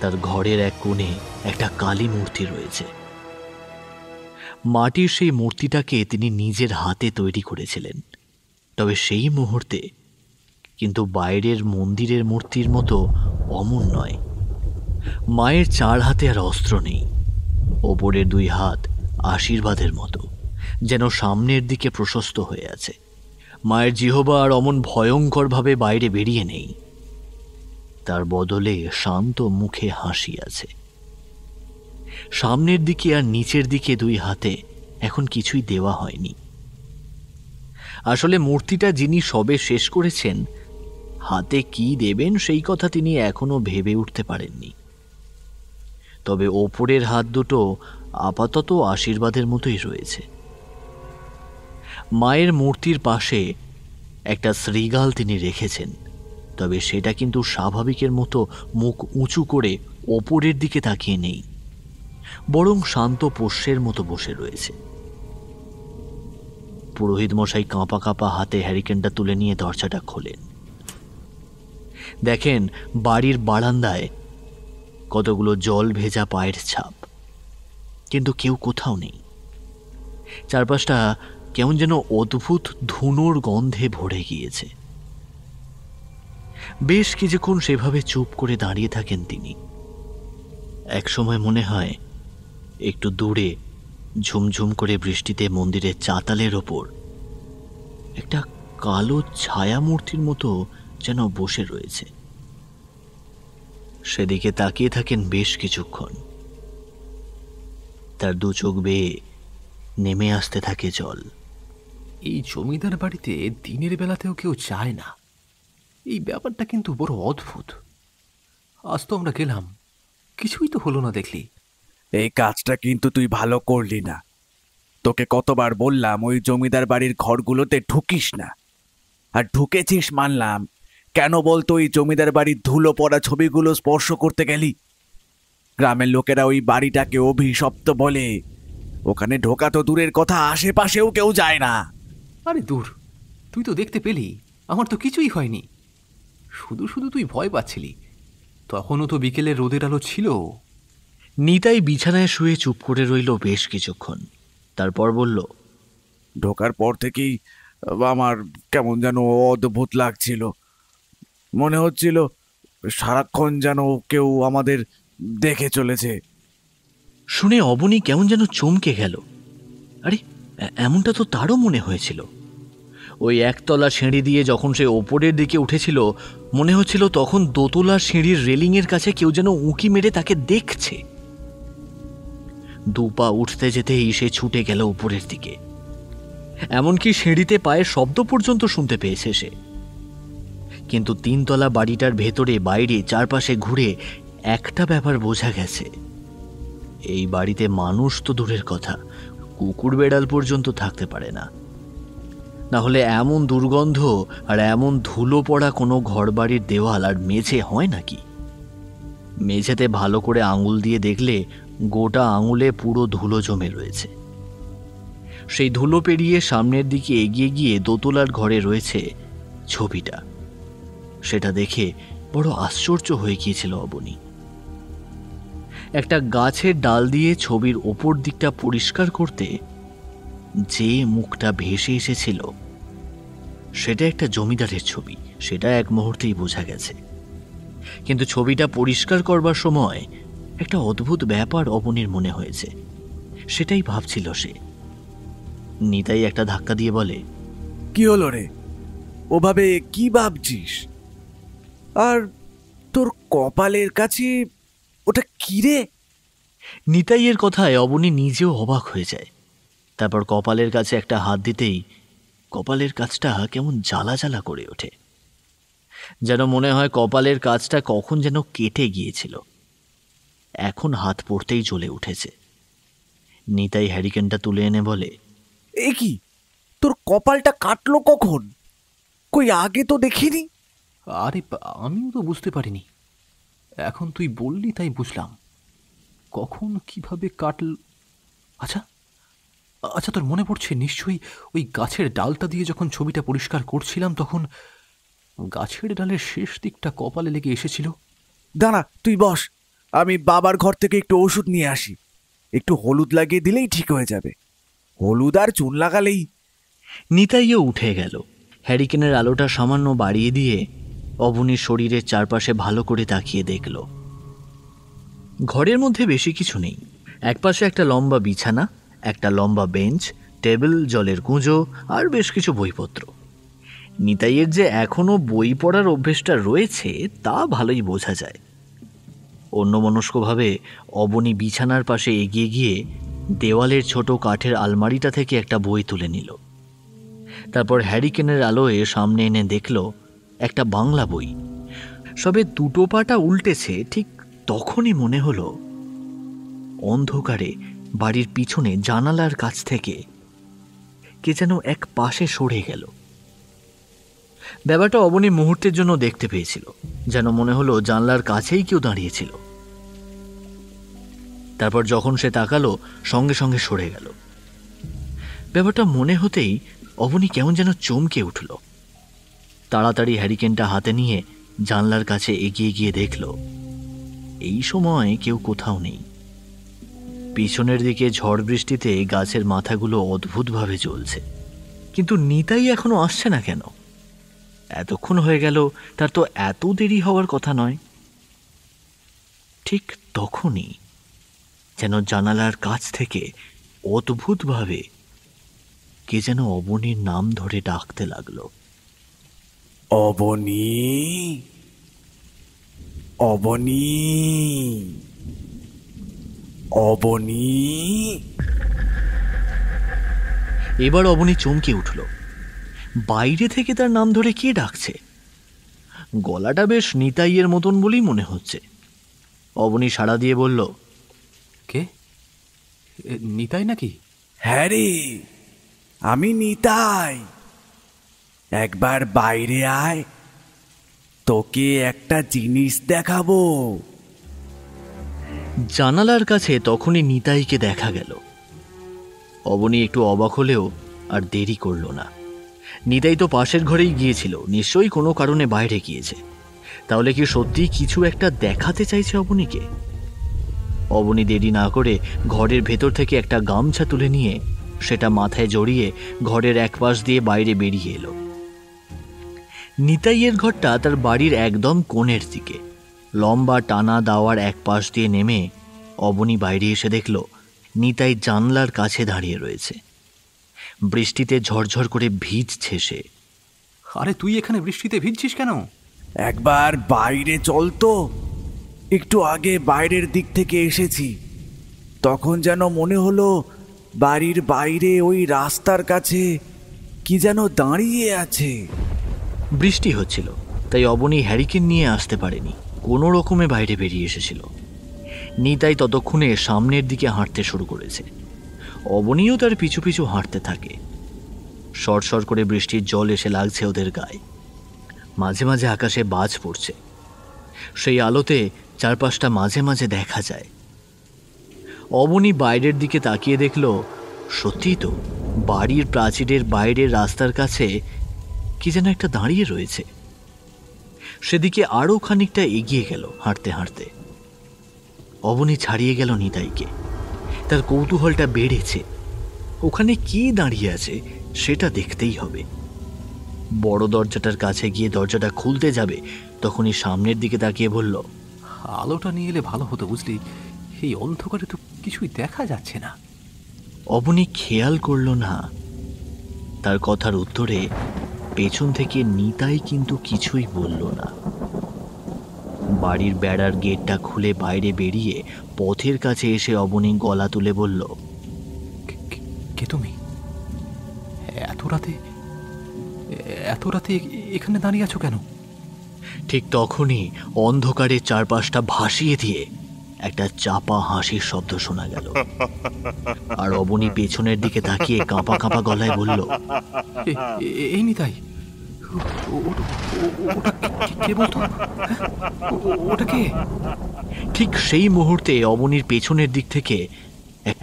Speaker 4: তার ঘরের এক কোণে একটা কালী মূর্তি রয়েছে। মাটির সেই মূর্তিটাকে তিনি নিজের হাতে তৈরি করেছিলেন, তবে সেই মুহূর্তে কিন্তু বাইরের মন্দিরের মূর্তির মতো অমন নয়। মায়ের চার হাতে আর অস্ত্র নেই। ওপরের দুই হাত আশীর্বাদের মতো যেন সামনের দিকে প্রশস্ত হয়ে আছে। মায়ের জিহবা আর অমন ভয়ঙ্করভাবে বাইরে বেরিয়ে নেই। তার বদলে শান্ত মুখে হাসি আছে। সামনের দিকে আর নিচের দিকে দুই হাতে এখন কিছুই দেওয়া হয়নি। আসলে মূর্তিটা যিনি সবে শেষ করেছেন, হাতে কি দেবেন সেই কথা তিনি এখনো ভেবে উঠতে পারেননি। তবে ওপরের হাত দুটো আপাতত আশীর্বাদের মতোই রয়েছে। মায়ের মূর্তির পাশে একটা শ্রীগাল তিনি রেখেছেন, তবে সেটা কিন্তু স্বাভাবিকের মতো মুখ উঁচু করে ওপরের দিকে তাকিয়ে নেই, বরং শান্ত পোষ্যের মতো বসে রয়েছে। পুরোহিত মশাই কাঁপা কাঁপা হাতে হ্যারিকেনটা তুলে নিয়ে দরজাটা খোলেন। দেখেন বাড়ির বারান্দায় কতগুলো জল ভেজা পায়ের ছাপ, কিন্তু কেউ কোথাও নেই। চারপাশটা কেমন যেন অদ্ভুত ধুনোর গন্ধে ভরে গিয়েছে। বেশ কিছুক্ষণ সেভাবে চুপ করে দাঁড়িয়ে থাকেন তিনি। একসময় মনে হয় একটু দূরে ঝুমঝুম করে বৃষ্টিতে মন্দিরের চাতালের ওপর একটা কালো ছায়ামূর্তির মতো যেন বসে রয়েছে। সেদিকে তাকিয়ে থাকেন বেশ কিছুক্ষণ। তার দু চোখ বেয়ে নেমে আসতে থাকে জল।
Speaker 1: এই জমিদার বাড়িতে দিনের বেলাতেও কেউ যায় না, এই ব্যাপারটা কিন্তু বড় অদ্ভুত। আজ তো আমরা গেলাম, কিছুই তো হলো না দেখলি।
Speaker 6: এই কাজটা কিন্তু তুই ভালো করলি না। তোকে কতবার বললাম ওই জমিদার বাড়ির ঘরগুলোতে ঢুকিস না, আর ঢুকেছিস মানলাম। কেন বলতো ওই জমিদার বাড়ির ধুলো পড়া ছবিগুলো স্পর্শ করতে গেলি? গ্রামের লোকেরা ওই বাড়িটাকে অভিশপ্ত বলে। ওখানে ঢোকা তো দূরের কথা, আশেপাশেও কেউ যায় না।
Speaker 1: আরে দূর, তুই তো দেখতে পেলি আমার তো কিছুই হয়নি। শুধু শুধু তুই ভয় পাচ্ছিলি, তখনও তো বিকেলে রোদের আলো ছিল।
Speaker 4: নিতাই বিছানায় শুয়ে চুপ করে রইল বেশ কিছুক্ষণ, তারপর বলল,
Speaker 6: ঢোকার পর থেকেই আমার কেমন যেন অদ্ভুত লাগছিল। মনে হচ্ছিল সারাক্ষণ যেন কেউ আমাদের দেখে চলেছে।
Speaker 4: শুনে অবনী কেমন যেন চমকে গেল। আরে এমনটা তো তারও মনে হয়েছিল। ওই একতলা সিঁড়ি দিয়ে যখন সে ওপরের দিকে উঠেছিল, মনে হচ্ছিল তখন দোতলার সিঁড়ির রেলিংয়ের কাছে কেউ যেন উঁকি মেরে তাকে দেখছে। দুপা উঠতে যেতেই সে ছুটে গেল উপরের দিকে, এমনকি সিঁড়িতে পায়ের শব্দ পর্যন্ত শুনতে পেয়েছে সে। কিন্তু তিনতলা বাড়িটার ভেতরে বাইরে চারপাশে ঘুরে একটা ব্যাপার বোঝা গেছে, এই বাড়িতে মানুষ তো দূরের কথা, কুকুর বেড়াল পর্যন্ত থাকতে পারে না। না হলে এমন দুর্গন্ধ আর এমন ধুলো পড়া কোনো ঘরবাড়ির দেওয়াল আর মেঝে হয় নাকি? মেঝেতে ভালো করে আঙুল দিয়ে দেখলে গোটা আঙুলে পুরো ধুলো জমে রয়েছে। সেই ধুলো পেরিয়ে সামনের দিকে এগিয়ে গিয়ে দোতলার ঘরে রয়েছে ছবিটা। সেটা দেখে বড় আশ্চর্য হয়ে গিয়েছিল অবনী। একটা গাছের ডাল দিয়ে ছবির ওপর দিকটা পরিষ্কার করতে যে মুখটা ভেসে এসেছিল, সেটা একটা জমিদারের ছবি, সেটা এক মুহূর্তেই বোঝা গেছে। কিন্তু ছবিটা পরিষ্কার করবার সময় একটা অদ্ভুত ব্যাপার অবনীর মনে হয়েছে, সেটাই ভাবছিল সে। নিতাই একটা ধাক্কা দিয়ে বলে,
Speaker 6: কি হলো রে? ওভাবে কি ভাবছিস? আর তোর কপালের কাছে ওটা কি রে?
Speaker 4: নিতাইয়ের কথায় অবনী নিজেও অবাক হয়ে যায়। তারপর কপালের কাছে একটা হাত দিতেই কপালের কাছটা কেমন জ্বালা জ্বালা করে ওঠে, যেন মনে হয় কপালের কাছটা কখন যেন কেটে গিয়েছিল, এখন হাত পড়তেই জ্বলে উঠেছে। নিতাই হ্যারিকেনটা তুলে এনে বলে,
Speaker 6: এ কি, তোর কপালটা কাটলো কখন? কই আগে তো দেখিনি।
Speaker 1: আরে আমিও তো বুঝতে পারিনি, এখন তুই বললি তাই বুঝলাম কখন কিভাবে কাটল। আচ্ছা আচ্ছা, তোর মনে পড়ছে নিশ্চয়ই ওই গাছের ডালটা দিয়ে যখন ছবিটা পরিষ্কার করছিলাম, তখন গাছের ডালের শেষ দিকটা কপালে লেগে এসেছিল।
Speaker 6: দাঁড়া, তুই বস, আমি বাবার ঘর থেকে একটু ওষুধ নিয়ে আসি। একটু হলুদ লাগিয়ে দিলেই ঠিক হয়ে যাবে। হলুদ আর চুন লাগালেই।
Speaker 4: নিতাইও উঠে গেল। হ্যারিকেনের আলোটা সামান্য বাড়িয়ে দিয়ে অবনীর শরীরের চারপাশে ভালো করে তাকিয়ে দেখল। ঘরের মধ্যে বেশি কিছু নেই। একপাশে একটা লম্বা বিছানা, একটা লম্বা বেঞ্চ, টেবিল, জলের কুঁজো আর বেশ কিছু বইপত্র। নিতাইয়ের যে এখনো বই পড়ার অভ্যেসটা রয়েছে তা ভালোই বোঝা যায়। অন্যমনস্কভাবে অবনী বিছানার পাশে এগিয়ে গিয়ে দেওয়ালের ছোট কাঠের আলমারিটা থেকে একটা বই তুলে নিল। তারপর হ্যারিকেনের আলোয় সামনে এনে দেখল একটা বাংলা বই। সবে দুটো পাতা উল্টেছে, ঠিক তখনই মনে হলো অন্ধকারে বাড়ির পিছনে জানালার কাছ থেকে কে যেন এক পাশে সরে গেল। ব্যাপারটা অবনী মুহূর্তের জন্য দেখতে পেয়েছিল, যেন মনে হলো জানলার কাছেই কেউ দাঁড়িয়েছিল। তারপর যখন সে তাকালো, সঙ্গে সঙ্গে সরে গেল। ব্যাপারটা মনে হতেই অবনী কেমন যেন চমকে উঠল। তাড়াতাড়ি হ্যারিকেনটা হাতে নিয়ে জানলার কাছে এগিয়ে গিয়ে দেখল এই সময় কেউ কোথাও নেই। পিছনের দিকে ঝড় বৃষ্টিতে গাছের মাথাগুলো অদ্ভুতভাবে জ্বলছে। কিন্তু নিতাই এখনো আসছে না কেন? এতক্ষণ হয়ে গেল, তার তো এত দেরি হওয়ার কথা নয়। ঠিক তখনই যেন জানালার কাছ থেকে অদ্ভুতভাবে কে যেন অবনীর নাম ধরে ডাকতে লাগলো।
Speaker 6: অবনী, অবনী। অবনী।
Speaker 4: এবার অবনী চমকে উঠল। বাইরে থেকে তার নাম ধরে কে ডাকছে? গলাটা বেশ নিতাইয়ের মতন বলেই মনে হচ্ছে। অবনী সাড়া দিয়ে বলল,
Speaker 1: কে? নিতাই নাকি?
Speaker 6: হ্যাঁ রে, আমি নিতাই। একবার বাইরে আয়, তোকে একটা জিনিস দেখাবো।
Speaker 4: জানালার কাছে তখনই নিতাইকে দেখা গেল। অবনী একটু অবাক হলেও আর দেরি করল না। নিতাই তো পাশের ঘরেই গিয়েছিল, নিশ্চয়ই কোনো কারণে বাইরে গিয়েছে। তাহলে কি সত্যি কিছু একটা দেখাতে চাইছে অবনীকে? অবনী দেরি না করে ঘরের ভেতর থেকে একটা গামছা তুলে নিয়ে সেটা মাথায় জড়িয়ে ঘরের এক পাশ দিয়ে বাইরে বেরিয়ে এলো। নিতাইয়ের ঘরটা তার বাড়ির একদম কোণের দিকে। লম্বা টানা দাওয়ার এক পাশ দিয়ে নেমে অবনী বাইরে এসে দেখল নিতাই জানলার কাছে দাঁড়িয়ে রয়েছে। বৃষ্টিতে ঝরঝর করে ভিজছে সে।
Speaker 1: আরে তুই এখানে বৃষ্টিতে ভিজছিস কেন?
Speaker 6: একবার বাইরে চল তো। একটু আগে বাইরের দিক থেকে এসেছি, তখন যেন মনে হলো বাড়ির বাইরে ওই রাস্তার কাছে কি যেন দাঁড়িয়ে আছে।
Speaker 4: বৃষ্টি হচ্ছিল, তাই অবনী হ্যারিকেন নিয়ে আসতে পারেনি, কোনো রকমে বাইরে বেরিয়ে এসেছিল। নিতাই ততক্ষণে সামনের দিকে হাঁটতে শুরু করেছে। অবনীও তার পিছু পিছু হাঁটতে থাকে। সরসর করে বৃষ্টির জল এসে লাগছে ওদের গায়ে। মাঝে মাঝে আকাশে বাজ পড়ছে, সেই আলোতে চারপাশটা মাঝে মাঝে দেখা যায়। অবনী বাইরের দিকে তাকিয়ে দেখল, সত্যিই তো বাড়ির প্রাচীরের বাইরের রাস্তার কাছে কি যেন একটা দাঁড়িয়ে রয়েছে। সেদিকে আরো খানিকটা এগিয়ে গেল হাঁটতে হাঁটতে। অবনী ছাড়িয়ে গেল নিতাইকে। তার কৌতূহলটা বেড়েছে, ওখানে কি দাঁড়িয়ে আছে সেটা দেখতেই হবে। বড় দরজাটার কাছে গিয়ে দরজাটা খুলতে যাবে, তখনই সামনের দিকে তাকিয়ে বলল,
Speaker 1: আলোটা নিয়ে এলে ভালো হতো বুঝলি, এই অন্ধকারে তো কিছুই দেখা যাচ্ছে না।
Speaker 4: অবনী খেয়াল করল না তার কথার উত্তরে পেছন থেকে নিতাই কিন্তু কিছুই বলল না। বাড়ির বেড়ার গেটটা খুলে বাইরে বেরিয়ে পথের কাছে এসে অবনী গলা তুলে বলল,
Speaker 1: কে তুমি? এত রাতে এখানে দাঁড়িয়ে আছো কেন?
Speaker 4: ঠিক তখনই অন্ধকারে চারপাশটা ভাসিয়ে দিয়ে একটা চাপা হাসির শব্দ শোনা গেল। আর অবনী পেছনের দিকে তাকিয়ে কাঁপা কাঁপা গলায় বলল,
Speaker 1: এই নিতাই, কে বলতো? ওটা কে?
Speaker 4: ঠিক সেই মুহূর্তে অবনীর পেছনের দিক থেকে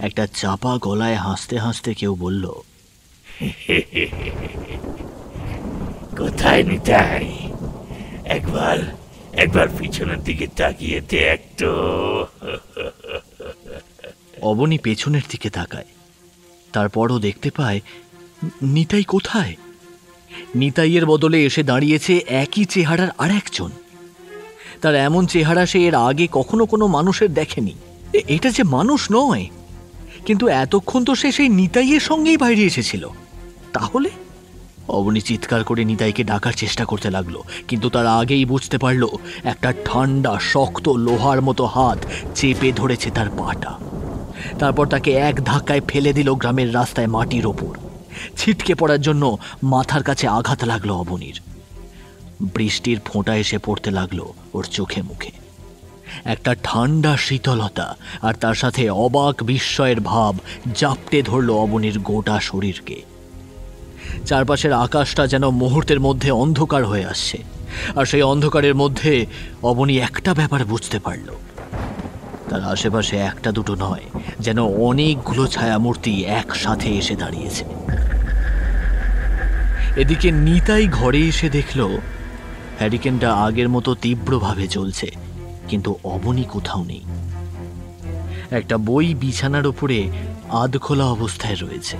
Speaker 4: একটা চাপা গলায় হাসতে হাসতে কেউ বলল,
Speaker 10: কোথায় নিতাই? একবার পিছনের দিকে তাকিয়ে দেখ তো।
Speaker 4: অবনী পেছনের দিকে তাকায়, তারপরও দেখতে পায় নিতাই কোথায়। নিতাইয়ের বদলে এসে দাঁড়িয়েছে একই চেহারার আর একজন। তার এমন চেহারা সে এর আগে কখনো কোনো মানুষের দেখেনি। এটা যে মানুষ নয়, কিন্তু এতক্ষণ তো সে সেই নিতাইয়ের সঙ্গেই বাইরে এসেছিল। তাহলে অবনী চিৎকার করে নিতাইকে ডাকার চেষ্টা করতে লাগলো, কিন্তু তার আগেই বুঝতে পারল একটা ঠান্ডা শক্ত লোহার মতো হাত চেপে ধরেছে তার পাটা। তারপর তাকে এক ধাক্কায় ফেলে দিল গ্রামের রাস্তায় মাটির ওপর। ছিটকে পড়ার জন্য মাথার কাছে আঘাত লাগলো অবনীর। বৃষ্টির ফোঁটা এসে পড়তে লাগলো ওর চোখে মুখে। একটা ঠান্ডা শীতলতা আর তার সাথে অবাক বিস্ময়ের ভাব জাপটে ধরল অবনীর গোটা শরীরকে। চারপাশের আকাশটা যেন মুহূর্তের মধ্যে অন্ধকার হয়ে আসছে, আর সেই অন্ধকারের মধ্যে অবনী একটা ব্যাপার বুঝতে পারল, তার আশেপাশে একটা দুটো নয়, যেন অনেকগুলো ছায়ামূর্তি একসাথে এসে দাঁড়িয়েছে। এদিকে নিতাই ঘরে এসে দেখল হ্যারিকেনটা আগের মতো তীব্রভাবে জ্বলছে, কিন্তু অবনী কোথাও নেই। একটা বই বিছানার উপরে আধখোলা অবস্থায় রয়েছে।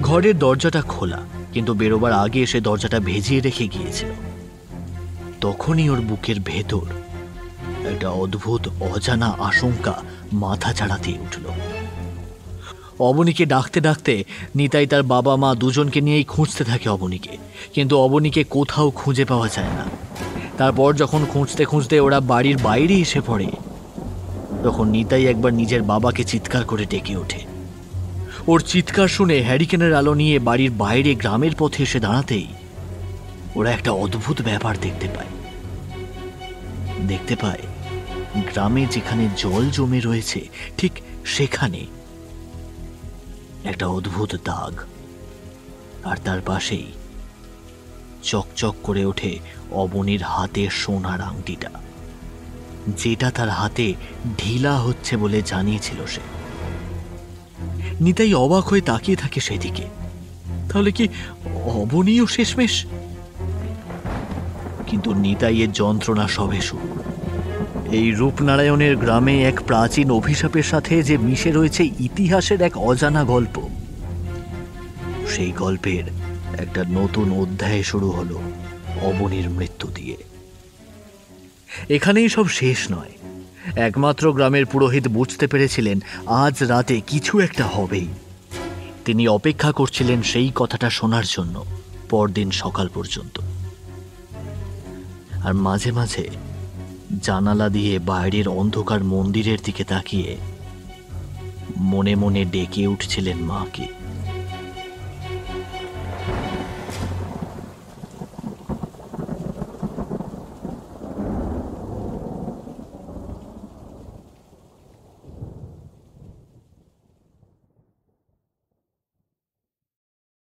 Speaker 4: ঘরের দরজাটা খোলা, কিন্তু বেরোবার আগে এসে দরজাটা ভেজিয়ে রেখে গিয়েছিল। তখনই ওর বুকের ভেতর একটা অদ্ভুত অজানা আশঙ্কা মাথা চাড়া দিয়ে উঠল। অবনীকে ডাকতে ডাকতে নিতাই তার বাবা মা দুজনকে নিয়েই খুঁজতে থাকে অবনীকে, কিন্তু অবনীকে কোথাও খুঁজে পাওয়া যায় না। তারপর যখন খুঁজতে খুঁজতে ওরা বাড়ির বাইরে এসে পড়ে, তখন নিতাই একবার নিজের বাবাকে চিৎকার করে ডেকে ওঠে। ওর চিৎকার শুনে হ্যারিকেনের আলো নিয়ে বাড়ির বাইরে গ্রামের পথে এসে দাঁড়াতেই ওরা একটা অদ্ভুত ব্যাপার দেখতে পায়। গ্রামে যেখানে জল জমে রয়েছে ঠিক সেখানে একটা অদ্ভুত দাগ, আর তার পাশেই চকচক করে ওঠে অবনীর হাতে সোনার আংটিটা, যেটা তার হাতে ঢিলা হচ্ছে বলে জানিয়েছিল সে। নিতাই অবাক হয়ে তাকিয়ে থাকে সেদিকে। তাহলে কি অবনীও শেষমেশ? কিন্তু নিতাইয়ের যন্ত্রণা সবে শুরু। এই রূপনারায়ণের গ্রামে এক প্রাচীন অভিশাপের সাথে যে মিশে রয়েছে ইতিহাসের এক অজানা গল্প, সেই গল্পের একটা নতুন অধ্যায় শুরু হলো অবনীর মৃত্যু দিয়ে। এখানেই সব শেষ নয়। একমাত্র গ্রামের পুরোহিত বুঝতে পেরেছিলেন আজ রাতে কিছু একটা হবেই। তিনি অপেক্ষা করছিলেন সেই কথাটা শোনার জন্য পরদিন সকাল পর্যন্ত। আর মাঝে মাঝে জানালা দিয়ে বাইরের অন্ধকার মন্দিরের দিকে তাকিয়ে মনে মনে ডেকে উঠছিলেন মাকে।